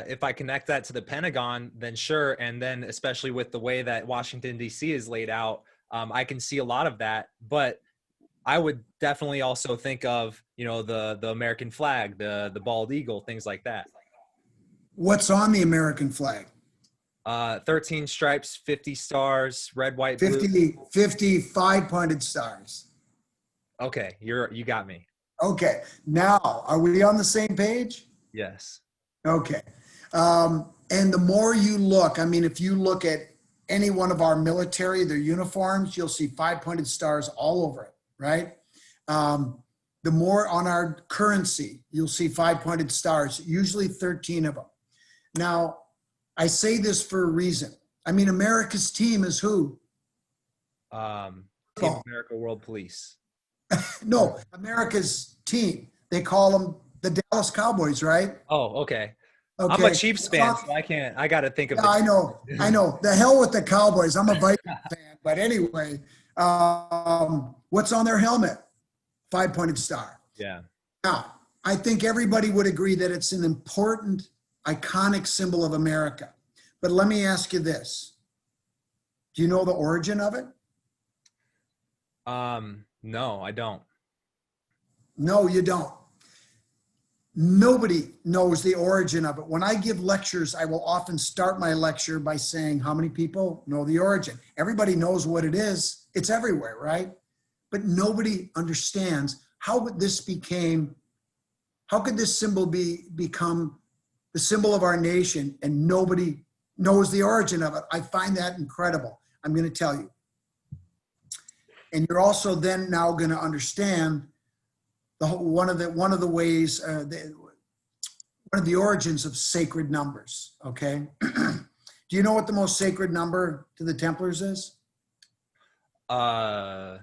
If I connect that to the Pentagon, then sure. And then especially with the way that Washington, D.C. is laid out, I can see a lot of that. But I would definitely also think of, the American flag, the bald eagle, things like that. What's on the American flag? 13 stripes, 50 stars, red, white, blue. 50 five-pointed stars. Okay, you got me. Okay. Now, are we on the same page? Yes. Okay. And the more you look, I mean, if you look at any one of our military, their uniforms, you'll see five-pointed stars all over it, right? The more on our currency, you'll see five-pointed stars, usually 13 of them. Now, I say this for a reason. I mean, America's team is who? Team America World Police. No, America's team. They call them the Dallas Cowboys, right? Oh, okay. Okay. I'm a Chiefs fan, so I got to think of it. I know. The hell with the Cowboys. I'm a Vikings fan. But anyway, what's on their helmet? Five-pointed star. Yeah. Now, I think everybody would agree that it's an important, iconic symbol of America. But let me ask you this. Do you know the origin of it? No, I don't. No, you don't. Nobody knows the origin of it. When I give lectures, I will often start my lecture by saying, how many people know the origin? Everybody knows what it is. It's everywhere, right? But nobody understands how this symbol become the symbol of our nation and nobody knows the origin of it. I find that incredible. I'm going to tell you. And you're also then now going to understand one of the ways, one of the origins of sacred numbers. Okay. Do you know what the most sacred number to the Templars is? I'm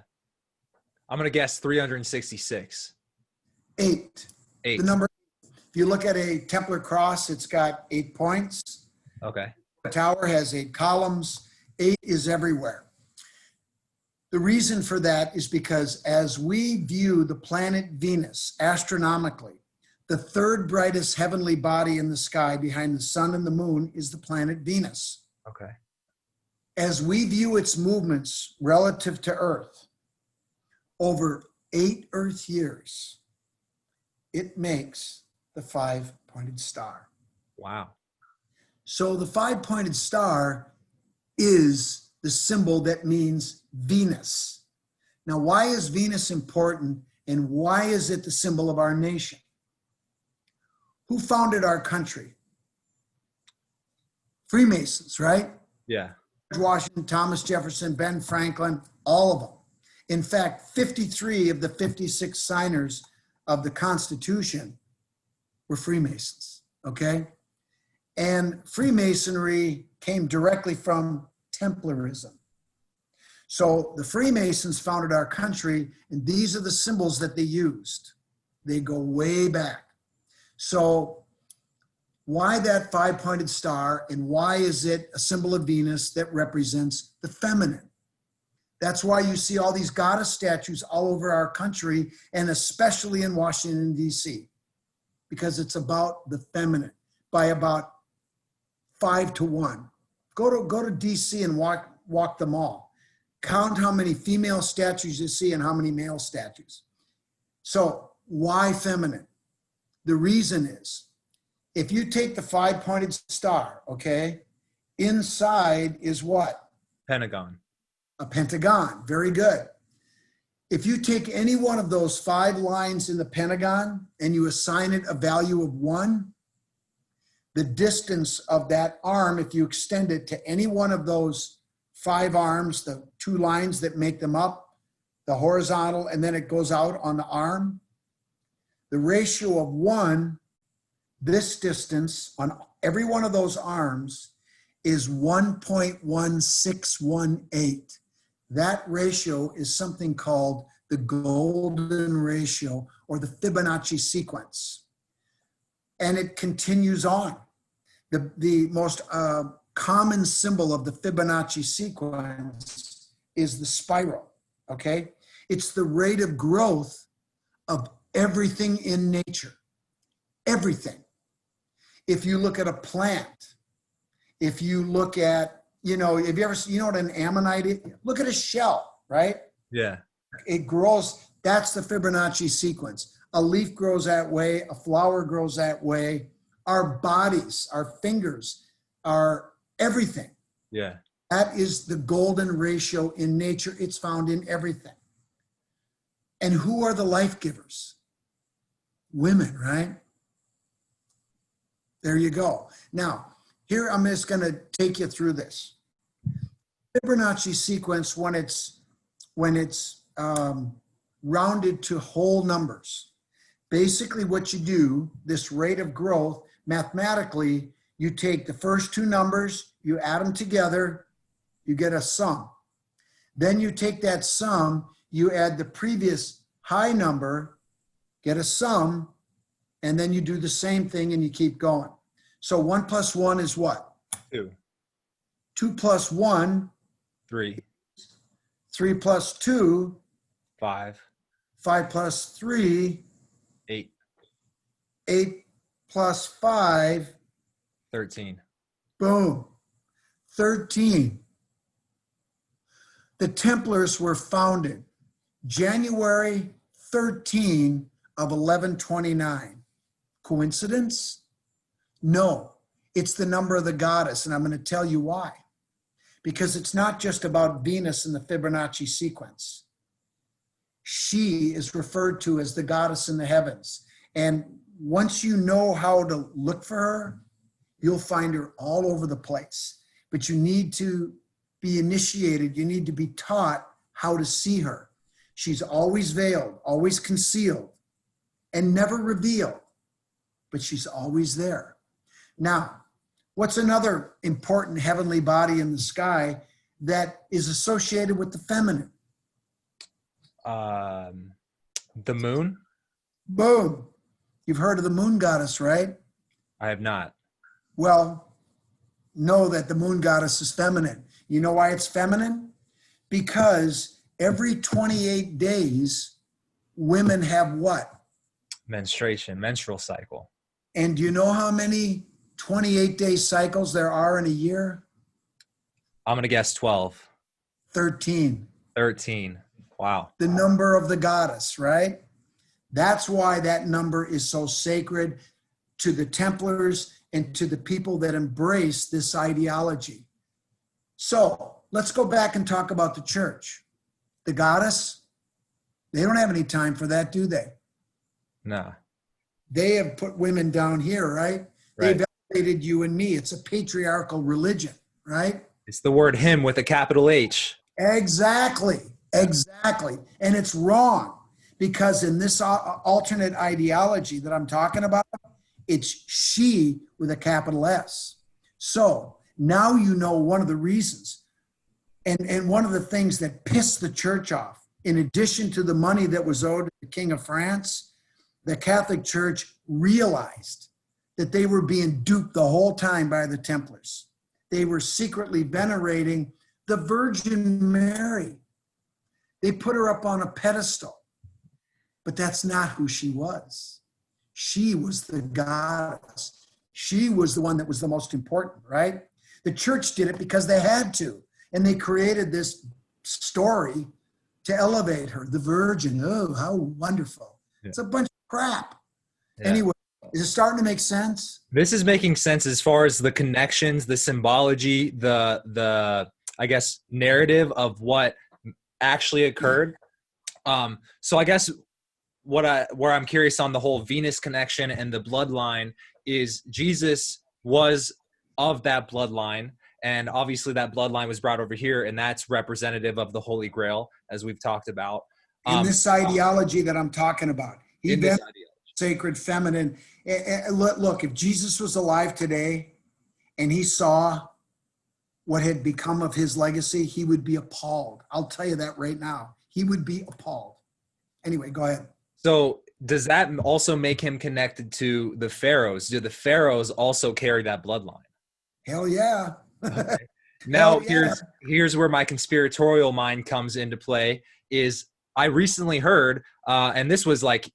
going to guess 366. 8. The number. If you look at a Templar cross, it's got 8 points. Okay. The tower has 8 columns. 8 is everywhere. The reason for that is because as we view the planet Venus astronomically, the third brightest heavenly body in the sky behind the sun and the moon is the planet Venus. Okay. As we view its movements relative to Earth, over 8 Earth years, it makes the five-pointed star. Wow. So the five-pointed star is the symbol that means Venus. Now, why is Venus important and why is it the symbol of our nation? Who founded our country? Freemasons, right? Yeah. George Washington, Thomas Jefferson, Ben Franklin, all of them. In fact, 53 of the 56 signers of the Constitution were Freemasons, okay? And Freemasonry came directly from Templarism. So the Freemasons founded our country, and these are the symbols that they used. They go way back. So why that five-pointed star, and why is it a symbol of Venus that represents the feminine? That's why you see all these goddess statues all over our country, and especially in Washington, D.C., because it's about the feminine by about 5-1. Go to D.C. and walk the mall. Count how many female statues you see and how many male statues. So why feminine? The reason is, if you take the five-pointed star, okay, inside is what? Pentagon. A pentagon. Very good. If you take any one of those 5 lines in the pentagon and you assign it a value of 1, the distance of that arm, if you extend it to any one of those 5 arms, the 2 lines that make them up, the horizontal, and then it goes out on the arm, the ratio of 1, this distance on every one of those arms is 1.1618. That ratio is something called the golden ratio, or the Fibonacci sequence. And it continues on. The most common symbol of the Fibonacci sequence is the spiral, okay? It's the rate of growth of everything in nature, everything. If you look at a plant, if you look at, have you ever, what an ammonite is? Look at a shell, right? Yeah. It grows, that's the Fibonacci sequence. A leaf grows that way, a flower grows that way. Our bodies, our fingers, our everything. Yeah. That is the golden ratio in nature. It's found in everything. And who are the life givers? Women, right? There you go. Now, here I'm just going to take you through this. Fibonacci sequence, when it's rounded to whole numbers, basically what you do, this rate of growth, mathematically, you take the first 2 numbers, you add them together, you get a sum. Then you take that sum, you add the previous high number, get a sum, and then you do the same thing and you keep going. So 1 plus 1 is what? 2. 2 plus 1. 3. 3 plus 2. 5. 5 plus 3. 8. 8 plus 5. 13. Boom. 13. The Templars were founded January 13 of 1129. Coincidence? No, it's the number of the goddess, and I'm going to tell you why. Because it's not just about Venus in the Fibonacci sequence. She is referred to as the goddess in the heavens. And once you know how to look for her, you'll find her all over the place. But you need to be initiated. You need to be taught how to see her. She's always veiled, always concealed, and never revealed. But she's always there. Now, what's another important heavenly body in the sky that is associated with the feminine? The moon? Boom. You've heard of the moon goddess, right? I have not. Well, know that the moon goddess is feminine. You know why it's feminine? Because every 28 days, women have what? Menstruation, menstrual cycle. And do you know how many 28-day cycles there are in a year? I'm going to guess 12. 13. 13. Wow. The number of the goddess, right? That's why that number is so sacred to the Templars and to the people that embrace this ideology. So let's go back and talk about the church. The goddess, they don't have any time for that, do they? No. They have put women down here, right? Right. They've elevated you and me. It's a patriarchal religion, right? It's the word him with a capital H. Exactly. And it's wrong because in this alternate ideology that I'm talking about, it's she with a capital S. So now you know one of the reasons and one of the things that pissed the church off, in addition to the money that was owed to the King of France, the Catholic Church realized that they were being duped the whole time by the Templars. They were secretly venerating the Virgin Mary. They put her up on a pedestal, but that's not who she was. She was the goddess. She was the one that was the most important, right? The church did it because they had to, and they created this story to elevate her, the Virgin. Oh, how wonderful. Yeah. It's a bunch of crap. Yeah. Anyway, is it starting to make sense? This is making sense as far as the connections, the symbology, the I guess, narrative of what actually occurred. So I guess where I'm curious on the whole Venus connection and the bloodline is Jesus was of that bloodline. And obviously that bloodline was brought over here, and that's representative of the Holy Grail, as we've talked about. In this ideology that I'm talking about. He meant sacred feminine. Look, if Jesus was alive today and he saw what had become of his legacy, he would be appalled. I'll tell you that right now. He would be appalled. Anyway, go ahead. So does that also make him connected to the pharaohs? Do the pharaohs also carry that bloodline? Hell yeah. Okay. Now here's where my conspiratorial mind comes into play. Is I recently heard, and this was like,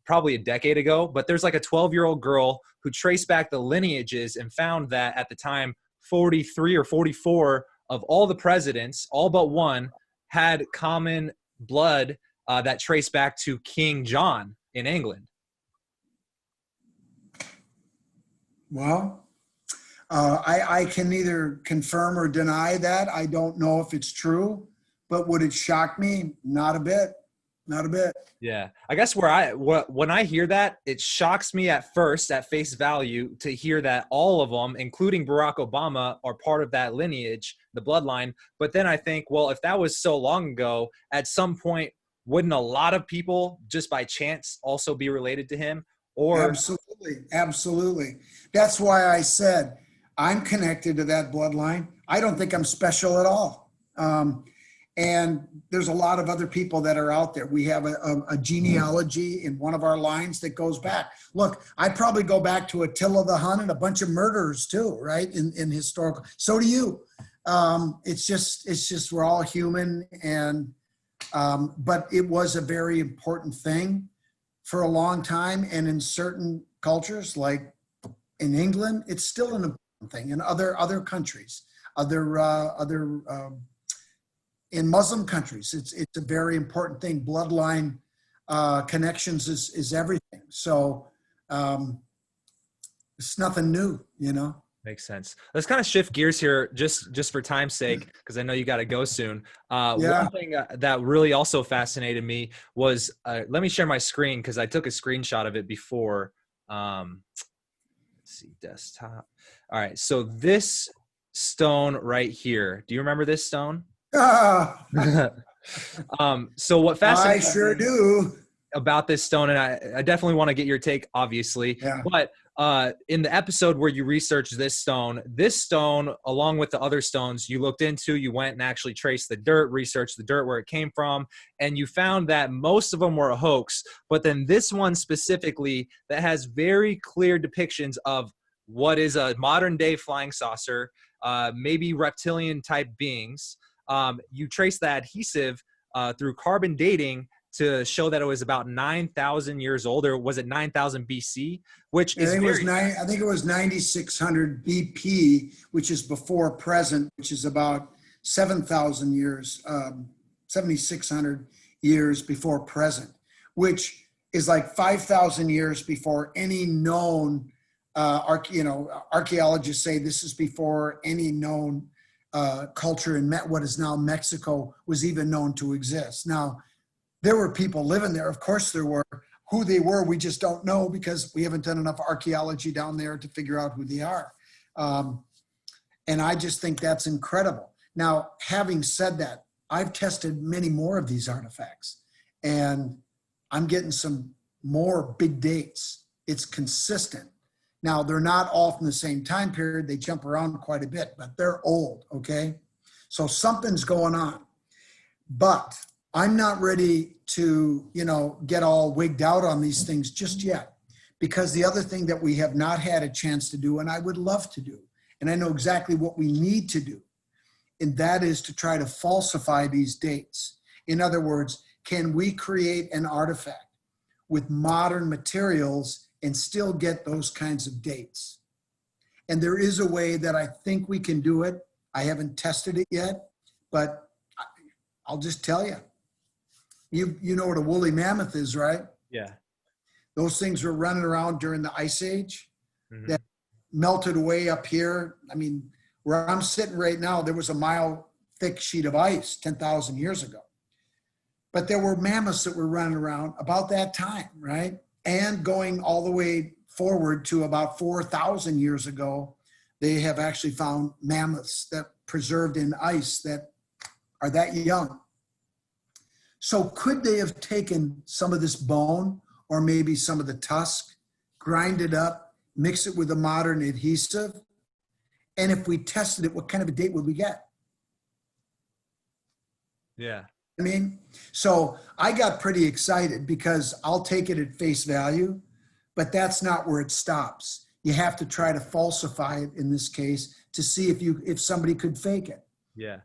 probably a decade ago, but there's like a 12-year-old girl who traced back the lineages and found that at the time 43 or 44 of all the presidents, all but one, had common blood that traced back to King John in England. Well, I can neither confirm or deny that. I don't know if it's true, but would it shock me? Not a bit. Not a bit. Yeah. I guess when I hear that, it shocks me at first at face value to hear that all of them, including Barack Obama, are part of that lineage, the bloodline. But then I think, well, if that was so long ago, at some point, wouldn't a lot of people just by chance also be related to him? Or Absolutely. Absolutely. That's why I said I'm connected to that bloodline. I don't think I'm special at all. And there's a lot of other people that are out there. We have a genealogy in one of our lines that goes back. Look, I probably go back to Attila the Hun and a bunch of murderers too, right? In historical. So do you. It's just we're all human, and but it was a very important thing for a long time. And in certain cultures, like in England, it's still an important thing. In other countries, in Muslim countries, it's a very important thing. Bloodline connections is everything. So it's nothing new, Makes sense. Let's kind of shift gears here just for time's sake, because I know you got to go soon. One thing that really also fascinated me was, let me share my screen because I took a screenshot of it before. Let's see, desktop. All right. So this stone right here, do you remember this stone? So what fascinates I sure do about this stone, and I definitely want to get your take, obviously, but in the episode where you researched this stone, along with the other stones you looked into, you went and actually traced the dirt, researched the dirt where it came from, and you found that most of them were a hoax. But then this one specifically that has very clear depictions of what is a modern day flying saucer, maybe reptilian type beings. You trace the adhesive through carbon dating to show that it was about 9,000 years old, or was it 9,000 BC? Which is I think it was 9,600 BP, which is before present, which is about 7,000 years, 7,600 years before present, which is like 5,000 years before any known. Archaeologists say this is before any known culture in what is now Mexico was even known to exist. Now, there were people living there. Of course there were. Who they were, we just don't know because we haven't done enough archaeology down there to figure out who they are. And I just think that's incredible. Now, having said that, I've tested many more of these artifacts, and I'm getting some more big dates. It's consistent. Now, they're not all from the same time period. They jump around quite a bit, but they're old, okay? So something's going on. But I'm not ready to, get all wigged out on these things just yet, because the other thing that we have not had a chance to do, and I would love to do, and I know exactly what we need to do, and that is to try to falsify these dates. In other words, can we create an artifact with modern materials and still get those kinds of dates? And there is a way that I think we can do it. I haven't tested it yet, but I'll just tell you. You know what a woolly mammoth is, right? Yeah. Those things were running around during the Ice Age that melted away up here. I mean, where I'm sitting right now, there was a mile thick sheet of ice 10,000 years ago. But there were mammoths that were running around about that time, right? And going all the way forward to about 4,000 years ago, they have actually found mammoths that preserved in ice that are that young. So could they have taken some of this bone or maybe some of the tusk, grind it up, mix it with a modern adhesive? And if we tested it, what kind of a date would we get? Yeah. I mean, so I got pretty excited because I'll take it at face value, but that's not where it stops. You have to try to falsify it in this case to see if somebody could fake it. Yeah.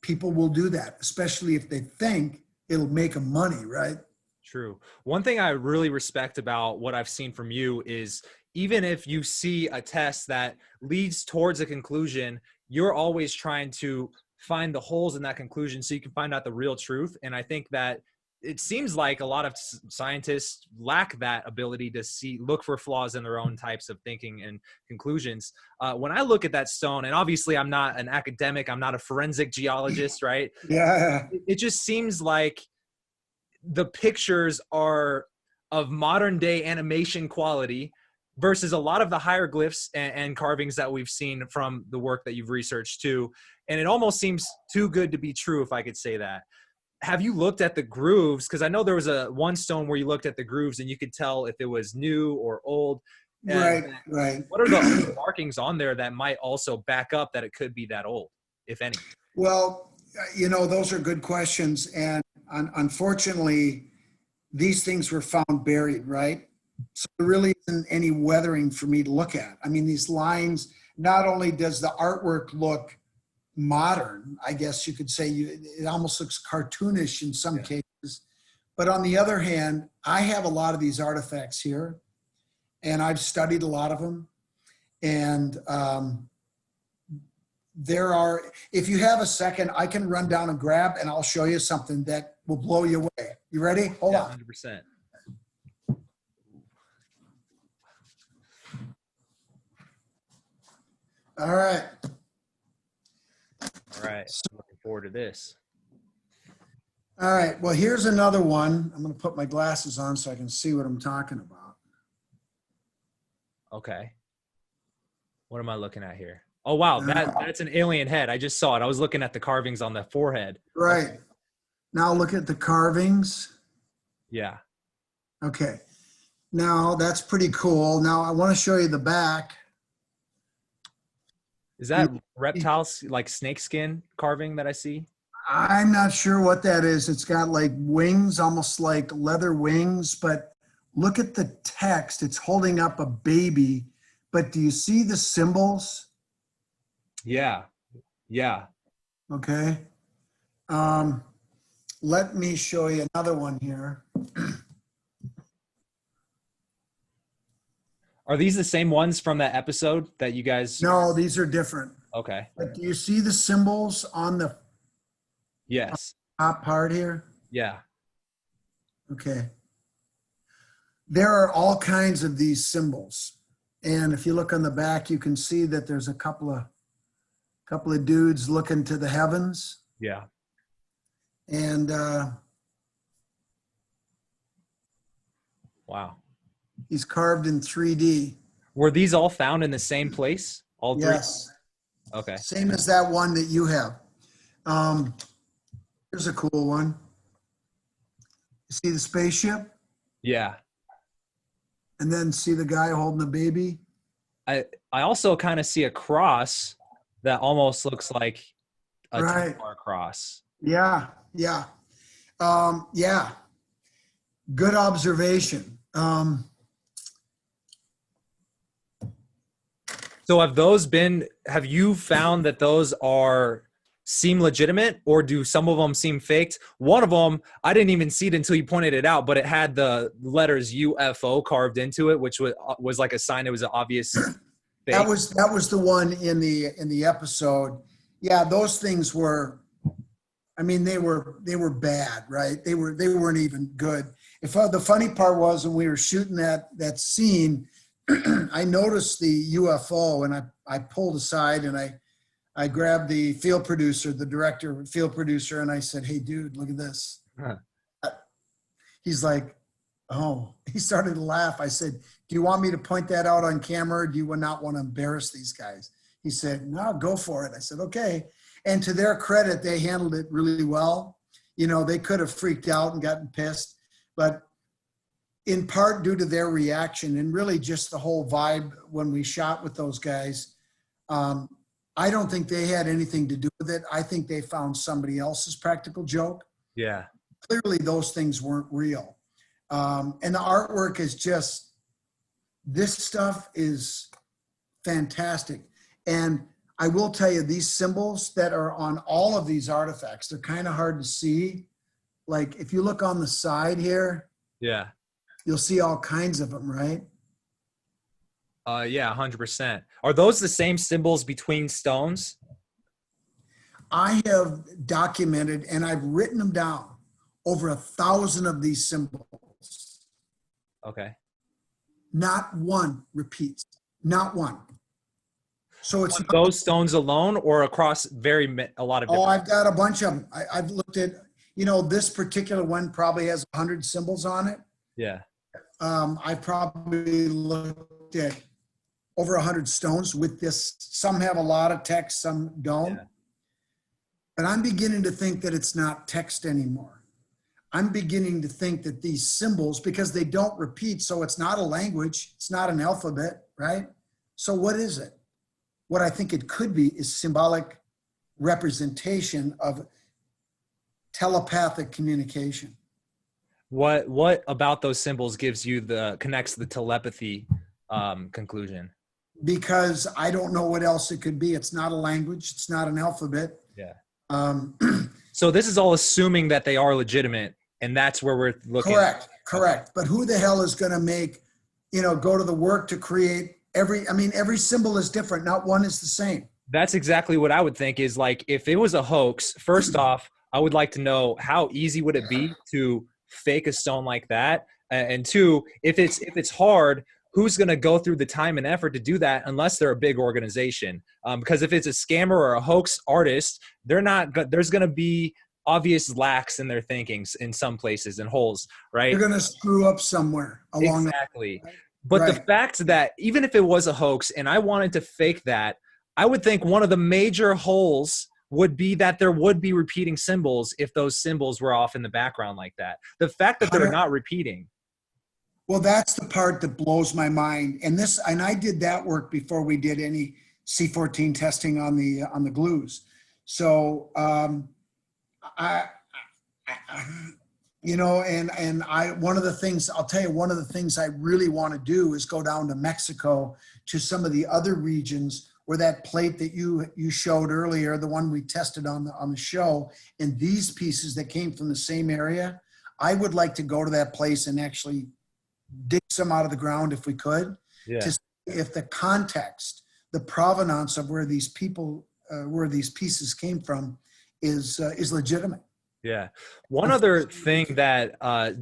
People will do that, especially if they think it'll make them money, right? True. One thing I really respect about what I've seen from you is even if you see a test that leads towards a conclusion, you're always trying to find the holes in that conclusion so you can find out the real truth. And I think that it seems like a lot of scientists lack that ability to look for flaws in their own types of thinking and conclusions. When I look at that stone, and obviously I'm not an academic, I'm not a forensic geologist, right? Yeah. It just seems like the pictures are of modern day animation quality versus a lot of the hieroglyphs and carvings that we've seen from the work that you've researched too. And it almost seems too good to be true, if I could say that. Have you looked at the grooves? Because I know there was one stone where you looked at the grooves and you could tell if it was new or old. Right. What are the markings on there that might also back up that it could be that old, if any? Well, those are good questions. And unfortunately, these things were found buried, right? So there really isn't any weathering for me to look at. I mean, these lines, not only does the artwork look modern, I guess you could say, it almost looks cartoonish in some cases. But on the other hand, I have a lot of these artifacts here, and I've studied a lot of them. And if you have a second, I can run down and grab, and I'll show you something that will blow you away. You ready? Hold on. 100%. All right. All right. I'm looking forward to this. All right. Well, here's another one. I'm going to put my glasses on so I can see what I'm talking about. Okay. What am I looking at here? Oh, wow. That's an alien head. I just saw it. I was looking at the carvings on the forehead. Right. Okay. Now look at the carvings. Yeah. Okay. Now that's pretty cool. Now I want to show you the back. Is that reptiles, like snakeskin carving that I see? I'm not sure what that is. It's got like wings, almost like leather wings, but look at the text. It's holding up a baby, but do you see the symbols? Yeah. Yeah. Okay. Let me show you another one here. Are these the same ones from that episode that you guys? No, these are different. Okay. But do you see the symbols on the Yes. top part here? Yeah. Okay. There are all kinds of these symbols. And if you look on the back, you can see that there's a couple of dudes looking to the heavens. Yeah. And Wow. he's carved in 3D. Were these all found in the same place? All three? Yes. Okay. Same as that one that you have. Here's a cool one. You see the spaceship? Yeah. And then see the guy holding the baby? I also kind of see a cross that almost looks like a Right. Templar cross. Yeah, yeah, yeah. Good observation. So have you found that those seem legitimate, or do some of them seem faked? One of them, I didn't even see it until you pointed it out, but it had the letters UFO carved into it, which was like a sign it was an obvious fake. That was the one in the episode. Yeah, those things were, I mean, they were bad, right? They weren't even good. The funny part was when we were shooting that scene, I noticed the UFO and I pulled aside and I grabbed the field producer, the director, field producer, and I said, "Hey, dude, look at this." Huh. He's like, "Oh," he started to laugh. I said, "Do you want me to point that out on camera, or do you not want to embarrass these guys?" He said, "No, go for it." I said, "Okay." And to their credit, they handled it really well. You know, they could have freaked out and gotten pissed, but in part due to their reaction and really just the whole vibe when we shot with those guys, I don't think they had anything to do with it. I think they found somebody else's practical joke. Yeah. Clearly, those things weren't real. And the artwork is just, this stuff is fantastic. And I will tell you, these symbols that are on all of these artifacts, they're kind of hard to see. Like if you look on the side here, Yeah. you'll see all kinds of them, right? Yeah, 100%. Are those the same symbols between stones? I have documented and I've written them down, over 1,000 of these symbols. Okay. Not one repeats, not one. So it's Those stones alone or across a lot of different? Oh, I've got a bunch of them. I've looked at, this particular one probably has 100 symbols on it. Yeah. I probably looked at over 100 stones with this. Some have a lot of text, some don't. Yeah. But I'm beginning to think that it's not text anymore. I'm beginning to think that these symbols, because they don't repeat, so it's not a language, it's not an alphabet, right? So what is it? What I think it could be is symbolic representation of telepathic communication. What about those symbols connects the telepathy conclusion? Because I don't know what else it could be. It's not a language. It's not an alphabet. Yeah. Um, So this is all assuming that they are legitimate, and that's where we're looking. Correct. But who the hell is going to go to the work to create every symbol is different. Not one is the same. That's exactly what I would think is, like, if it was a hoax, first off, I would like to know how easy would it be to fake a stone like that? And two, if it's hard, who's going to go through the time and effort to do that unless they're a big organization? Because if it's a scammer or a hoax artist, there's going to be obvious lacks in their thinkings in some places and holes, right? You're going to screw up somewhere along Exactly. But the fact that even if it was a hoax and I wanted to fake that, I would think one of the major holes would be that there would be repeating symbols if those symbols were off in the background like that. The fact that they're not repeating. Well, that's the part that blows my mind. And I did that work before we did any C14 testing on the glues. So one of the things I really want to do is go down to Mexico to some of the other regions where that plate that you showed earlier, the one we tested on the show, and these pieces that came from the same area, I would like to go to that place and actually dig some out of the ground if we could, to see if the context, the provenance of where these pieces came from is legitimate. Yeah. One other thing that,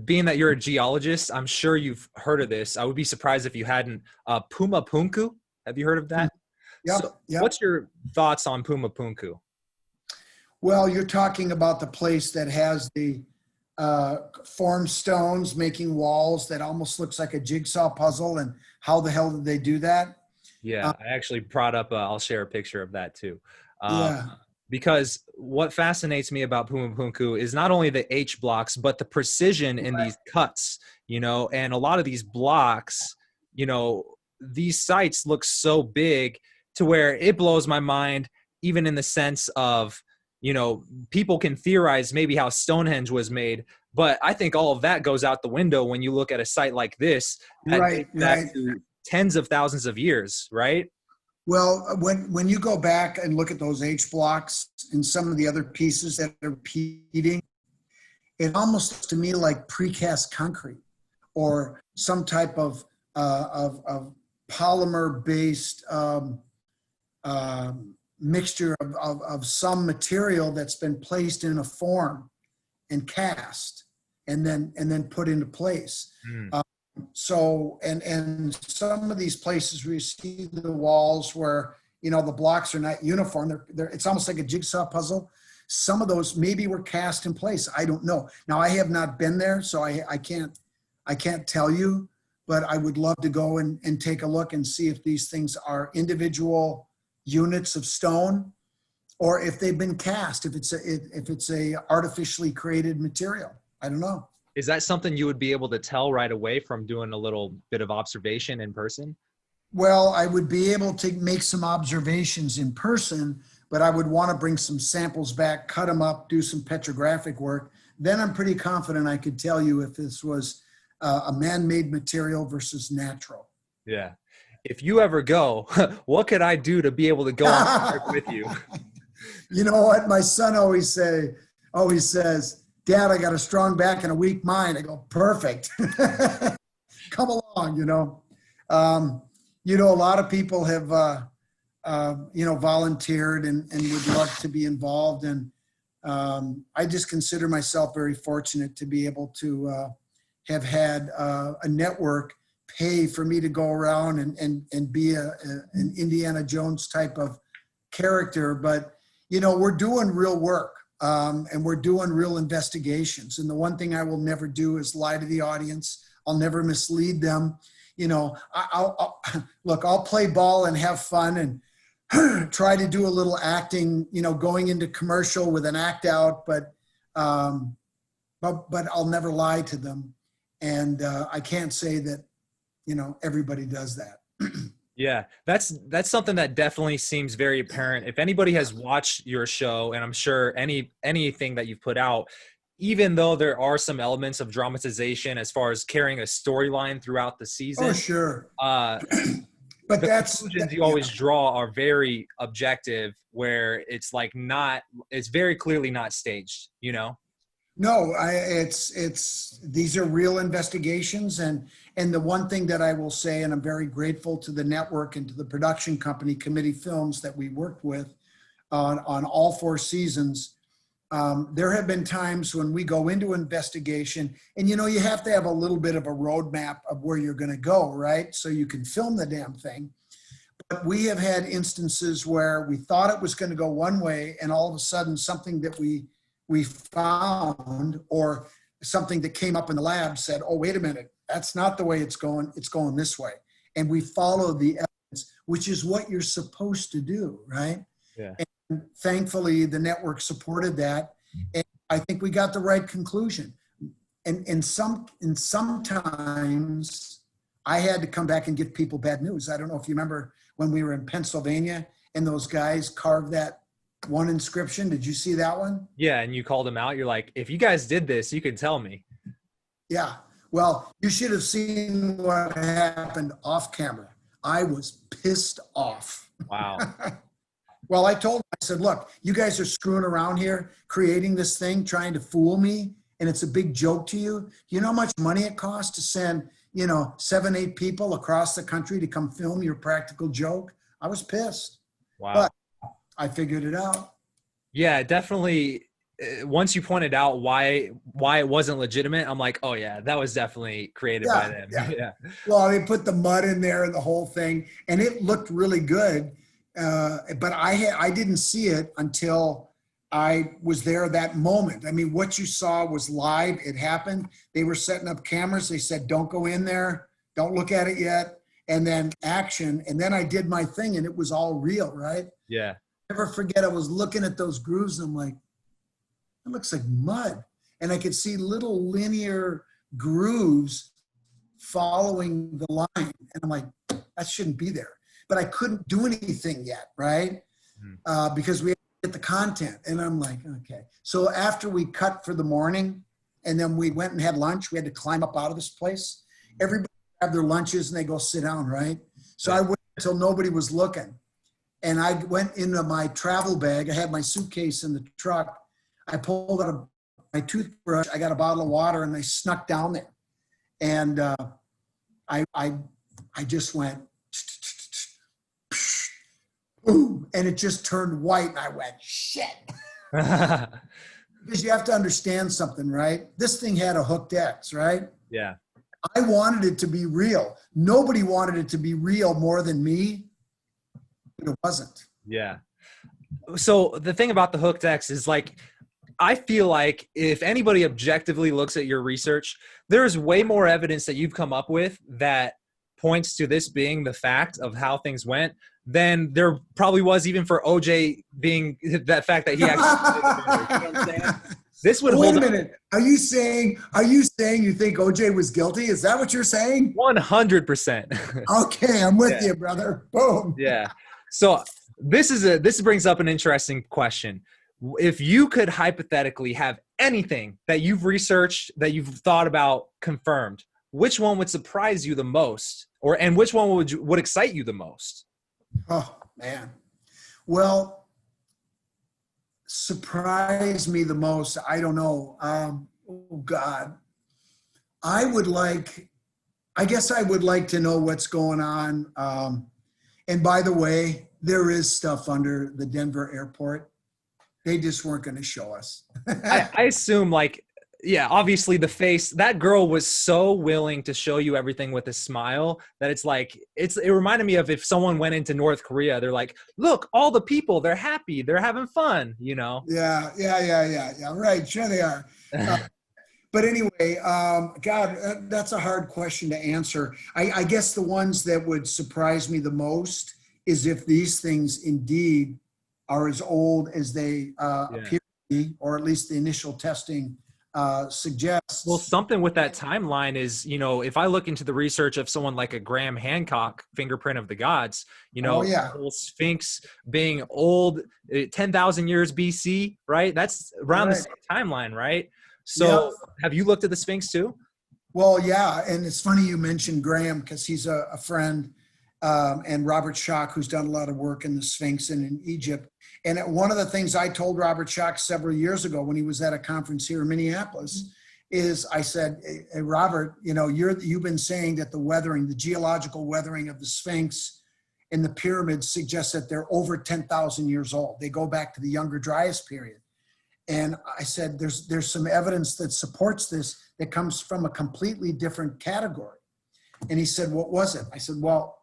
being that you're a geologist, I'm sure you've heard of this. I would be surprised if you hadn't. Pumapunku. Have you heard of that? Yeah. So what's your thoughts on Pumapunku? Well, you're talking about the place that has the formed stones making walls that almost looks like a jigsaw puzzle. And how the hell did they do that? Yeah, I actually brought up, I'll share a picture of that too. Yeah. Because what fascinates me about Pumapunku is not only the H blocks, but the precision in these cuts, and a lot of these blocks, these sites look so big to where it blows my mind, even in the sense of, you know, people can theorize maybe how Stonehenge was made, but I think all of that goes out the window when you look at a site like this that dates back to tens of thousands of years, right? Well, when you go back and look at those H blocks and some of the other pieces that are repeating, it almost looks to me like precast concrete or some type of polymer-based mixture of some material that's been placed in a form and cast and then put into place. So, and some of these places where you see the walls where, you know, the blocks are not uniform, it's almost like a jigsaw puzzle. Some of those maybe were cast in place. I don't know. Now, I have not been there, so I can't tell you, but I would love to go and take a look and see if these things are individual units of stone or if they've been cast, if it's a artificially created material. I don't know. Is that something you would be able to tell right away from doing a little bit of observation in person? Well, I would be able to make some observations in person, but I would want to bring some samples back, cut them up, do some petrographic work. Then I'm pretty confident I could tell you if this was a man-made material versus natural. Yeah. If you ever go, what could I do to be able to go on trip with you? You know what? My son always says, Dad, I got a strong back and a weak mind. I go, perfect. Come along, you know. A lot of people have, volunteered and would love to be involved. And I just consider myself very fortunate to be able to have had a network pay for me to go around and be an Indiana Jones type of character. But, you know, we're doing real work. And we're doing real investigations. And the one thing I will never do is lie to the audience. I'll never mislead them. You know, I'll play ball and have fun and try to do a little acting, you know, going into commercial with an act out, but I'll never lie to them. And I can't say that, you know, everybody does that. Yeah, that's something that definitely seems very apparent. If anybody has watched your show, and I'm sure anything that you've put out, even though there are some elements of dramatization as far as carrying a storyline throughout the season. Oh, sure. But the conclusions you always draw are very objective, where it's like it's very clearly not staged, you know? No, these are real investigations. And the one thing that I will say, and I'm very grateful to the network and to the production company, Committee Films, that we worked with on all 4 seasons. There have been times when we go into investigation and, you know, you have to have a little bit of a roadmap of where you're going to go, right? So you can film the damn thing. But we have had instances where we thought it was going to go one way, and all of a sudden something that we found or something that came up in the lab said, oh, wait a minute, that's not the way it's going this way. And we follow the evidence, which is what you're supposed to do, right? Yeah. And thankfully, the network supported that. And I think we got the right conclusion. And sometimes I had to come back and give people bad news. I don't know if you remember when we were in Pennsylvania and those guys carved that one inscription. Did you see that one? Yeah, and you called them out. You're like, if you guys did this, you could tell me. Yeah. Well, you should have seen what happened off camera. I was pissed off. Wow. Well, I said, look, you guys are screwing around here, creating this thing, trying to fool me, and it's a big joke to you. You know how much money it costs to send, 7, 8 people across the country to come film your practical joke? I was pissed. Wow. But I figured it out. Yeah, definitely. Once you pointed out why it wasn't legitimate, I'm like, oh yeah, that was definitely created by them. Yeah. Well, they put the mud in there and the whole thing, and it looked really good. But I didn't see it until I was there that moment. I mean, what you saw was live. It happened. They were setting up cameras. They said, don't go in there. Don't look at it yet. And then action. And then I did my thing, and it was all real, right? Yeah. Never forget, I was looking at those grooves, and I'm like, it looks like mud. And I could see little linear grooves following the line. And I'm like, that shouldn't be there. But I couldn't do anything yet, right? Because we had get the content. And I'm like, okay. So after we cut for the morning and then we went and had lunch, we had to climb up out of this place. Everybody have their lunches and they go sit down, right? So I waited until nobody was looking. And I went into my travel bag. I had my suitcase in the truck. I pulled out my toothbrush. I got a bottle of water and I snuck down there. And I just went, boom, and it just turned white. And I went, shit. Because you have to understand something, right? This thing had a hooked X, right? Yeah. I wanted it to be real. Nobody wanted it to be real more than me. But it wasn't. Yeah. So the thing about the hooked X is like, I feel like if anybody objectively looks at your research, there's way more evidence that you've come up with that points to this being the fact of how things went than there probably was even for OJ being that fact that he actually did it. You know what I'm saying? This would Wait hold a minute. Are you saying you think OJ was guilty? Is that what you're saying? 100%. Okay, I'm with you, brother. Boom. Yeah. So this brings up an interesting question. If you could hypothetically have anything that you've researched, that you've thought about, confirmed, which one would surprise you the most, and which one would excite you the most? Oh man. Well, surprise me the most. I don't know. Oh God. I guess I would like to know what's going on. And by the way, there is stuff under the Denver airport. They just weren't going to show us. I assume obviously the face, that girl was so willing to show you everything with a smile that it's like, it reminded me of if someone went into North Korea, they're like, look, all the people, they're happy. They're having fun, you know? Yeah. Right. Sure they are. But anyway, God, that's a hard question to answer. I guess the ones that would surprise me the most is if these things indeed are as old as they appear to be, or at least the initial testing suggests. Well, something with that timeline is, if I look into the research of someone like a Graham Hancock fingerprint of the gods, the whole Sphinx being old, 10,000 years BC, right? That's around the same timeline, right? So have you looked at the Sphinx too? Well, yeah. And it's funny you mentioned Graham because he's a friend, and Robert Schoch, who's done a lot of work in the Sphinx and in Egypt. And one of the things I told Robert Schoch several years ago when he was at a conference here in Minneapolis is I said, hey, Robert, you've been saying that the geological weathering of the Sphinx and the pyramids suggests that they're over 10,000 years old. They go back to the Younger Dryas period. And I said, there's some evidence that supports this that comes from a completely different category. And he said, what was it? I said, well,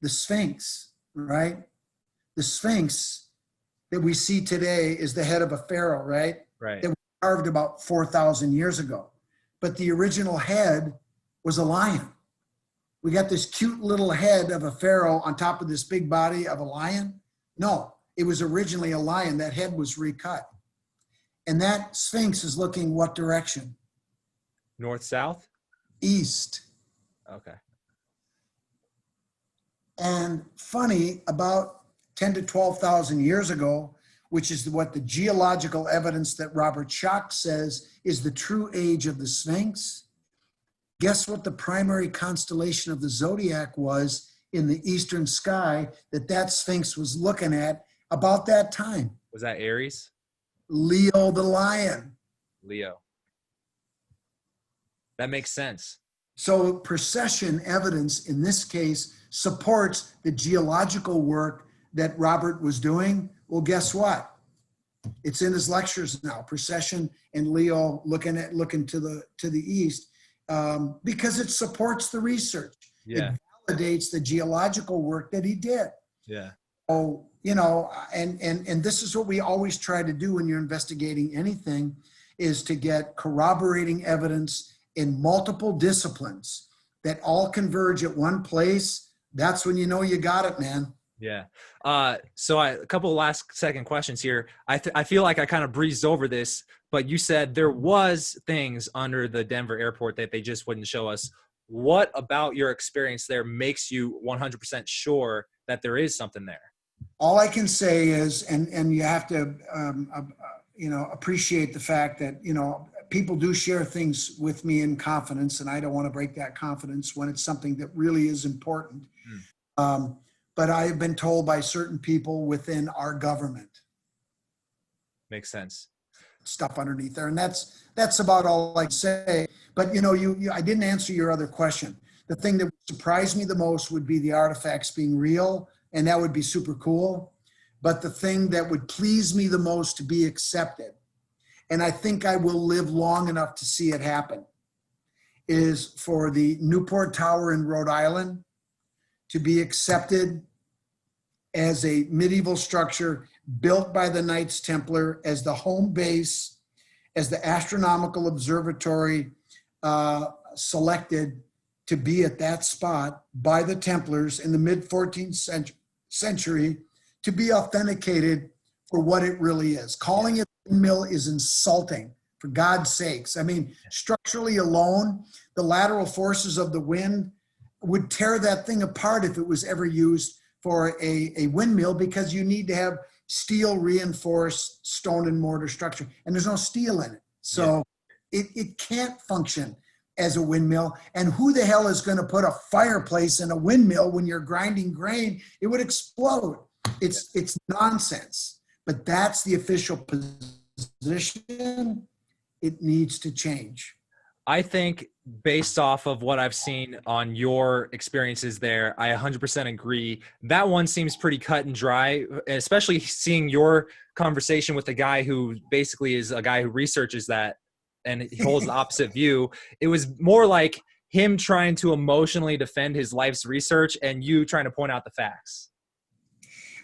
the Sphinx, right? The Sphinx that we see today is the head of a pharaoh, right? Right. That was carved about 4,000 years ago. But the original head was a lion. We got this cute little head of a pharaoh on top of this big body of a lion. No, it was originally a lion. That head was recut. And that Sphinx is looking what direction? North, south? East. Okay. And funny, about 10 to 12,000 years ago, which is what the geological evidence that Robert Schoch says is the true age of the Sphinx. Guess what the primary constellation of the zodiac was in the eastern sky that Sphinx was looking at about that time? Was that Aries? Leo the lion. Leo. That makes sense. So procession evidence in this case supports the geological work that Robert was doing. Well, guess what? It's in his lectures now, procession and Leo looking to the east, because it supports the research. Yeah. It validates the geological work that he did. Yeah. Oh, and this is what we always try to do when you're investigating anything, is to get corroborating evidence in multiple disciplines that all converge at one place. That's when you know you got it, man. Yeah. So a couple of last second questions here. I feel like I kind of breezed over this, but you said there was things under the Denver airport that they just wouldn't show us. What about your experience there makes you 100% sure that there is something there? All I can say is, and you have to, appreciate the fact that, people do share things with me in confidence, and I don't want to break that confidence when it's something that really is important. But I have been told by certain people within our government. Makes sense. Stuff underneath there. And that's about all I can say. But, I didn't answer your other question. The thing that would surprise me the most would be the artifacts being real, and that would be super cool. But the thing that would please me the most to be accepted, and I think I will live long enough to see it happen, is for the Newport Tower in Rhode Island to be accepted as a medieval structure built by the Knights Templar as the home base, as the astronomical observatory selected to be at that spot by the Templars in the mid-14th century to be authenticated for what it really is. Calling it a windmill is insulting, for God's sakes. I mean, structurally alone, the lateral forces of the wind would tear that thing apart if it was ever used for a windmill, because you need to have steel reinforced stone and mortar structure, and there's no steel in it. So it can't function as a windmill. And who the hell is going to put a fireplace in a windmill when you're grinding grain? It would explode. It's nonsense. But that's the official position. It needs to change. I think based off of what I've seen on your experiences there, I 100% agree. That one seems pretty cut and dry, especially seeing your conversation with the guy who basically is a guy who researches that and he holds the opposite view. It was more like him trying to emotionally defend his life's research and you trying to point out the facts.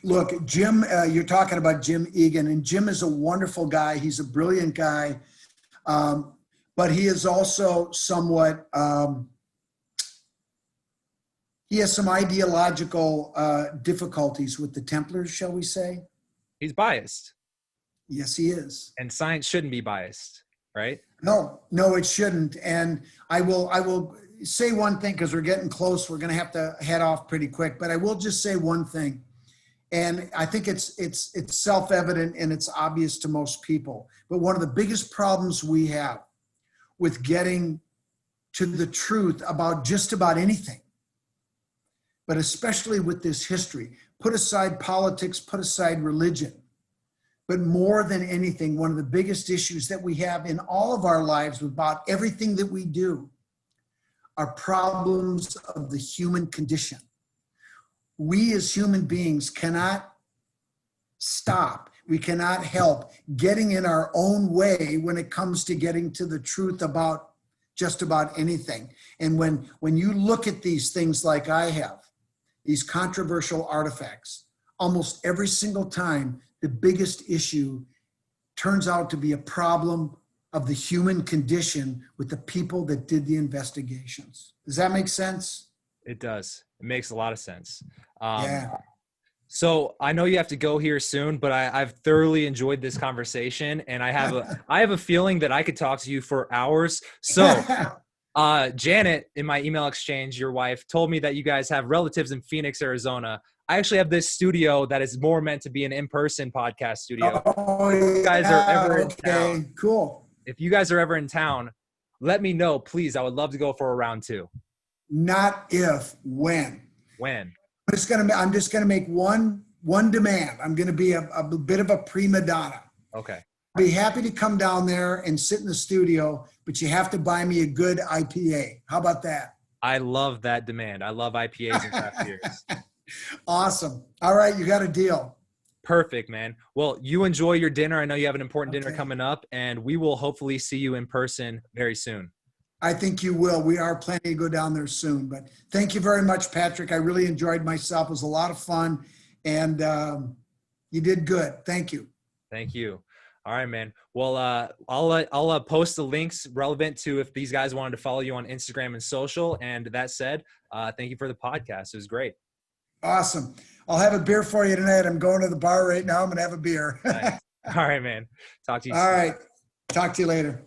Look, Jim, you're talking about Jim Egan, and Jim is a wonderful guy. He's a brilliant guy. But he is also somewhat, he has some ideological difficulties with the Templars, shall we say? He's biased. Yes, he is. And science shouldn't be biased, right? No, it shouldn't. And I will say one thing, because we're getting close. We're going to have to head off pretty quick, but I will just say one thing. And I think it's self-evident and it's obvious to most people. But one of the biggest problems we have with getting to the truth about just about anything, but especially with this history, put aside politics, put aside religion, but more than anything, one of the biggest issues that we have in all of our lives about everything that we do are problems of the human condition. We as human beings cannot stop. We cannot help getting in our own way when it comes to getting to the truth about just about anything. And when you look at these things like I have, these controversial artifacts, almost every single time, the biggest issue turns out to be a problem of the human condition with the people that did the investigations. Does that make sense? It does. It makes a lot of sense. Yeah. So I know you have to go here soon, but I've thoroughly enjoyed this conversation, and I have a feeling that I could talk to you for hours. So Janet, in my email exchange, your wife, told me that you guys have relatives in Phoenix, Arizona. I actually have this studio that is more meant to be an in-person podcast studio. Oh, if you guys are ever in okay, town, cool. If you guys are ever in town, let me know, please. I would love to go for a round two. Not if, when. When? I'm just gonna make one demand. I'm gonna be a bit of a prima donna. Okay. I'd be happy to come down there and sit in the studio, but you have to buy me a good IPA. How about that? I love that demand. I love IPAs and craft beers. Awesome. All right, you got a deal. Perfect, man. Well, you enjoy your dinner. I know you have an important dinner coming up, and we will hopefully see you in person very soon. I think you will. We are planning to go down there soon. But thank you very much, Patrick. I really enjoyed myself. It was a lot of fun, and you did good. Thank you. Thank you. All right, man. Well, I'll post the links relevant to if these guys wanted to follow you on Instagram and social. And that said, thank you for the podcast. It was great. Awesome. I'll have a beer for you tonight. I'm going to the bar right now. I'm going to have a beer. Nice. All right, man. Talk to you soon. All right. Talk to you later.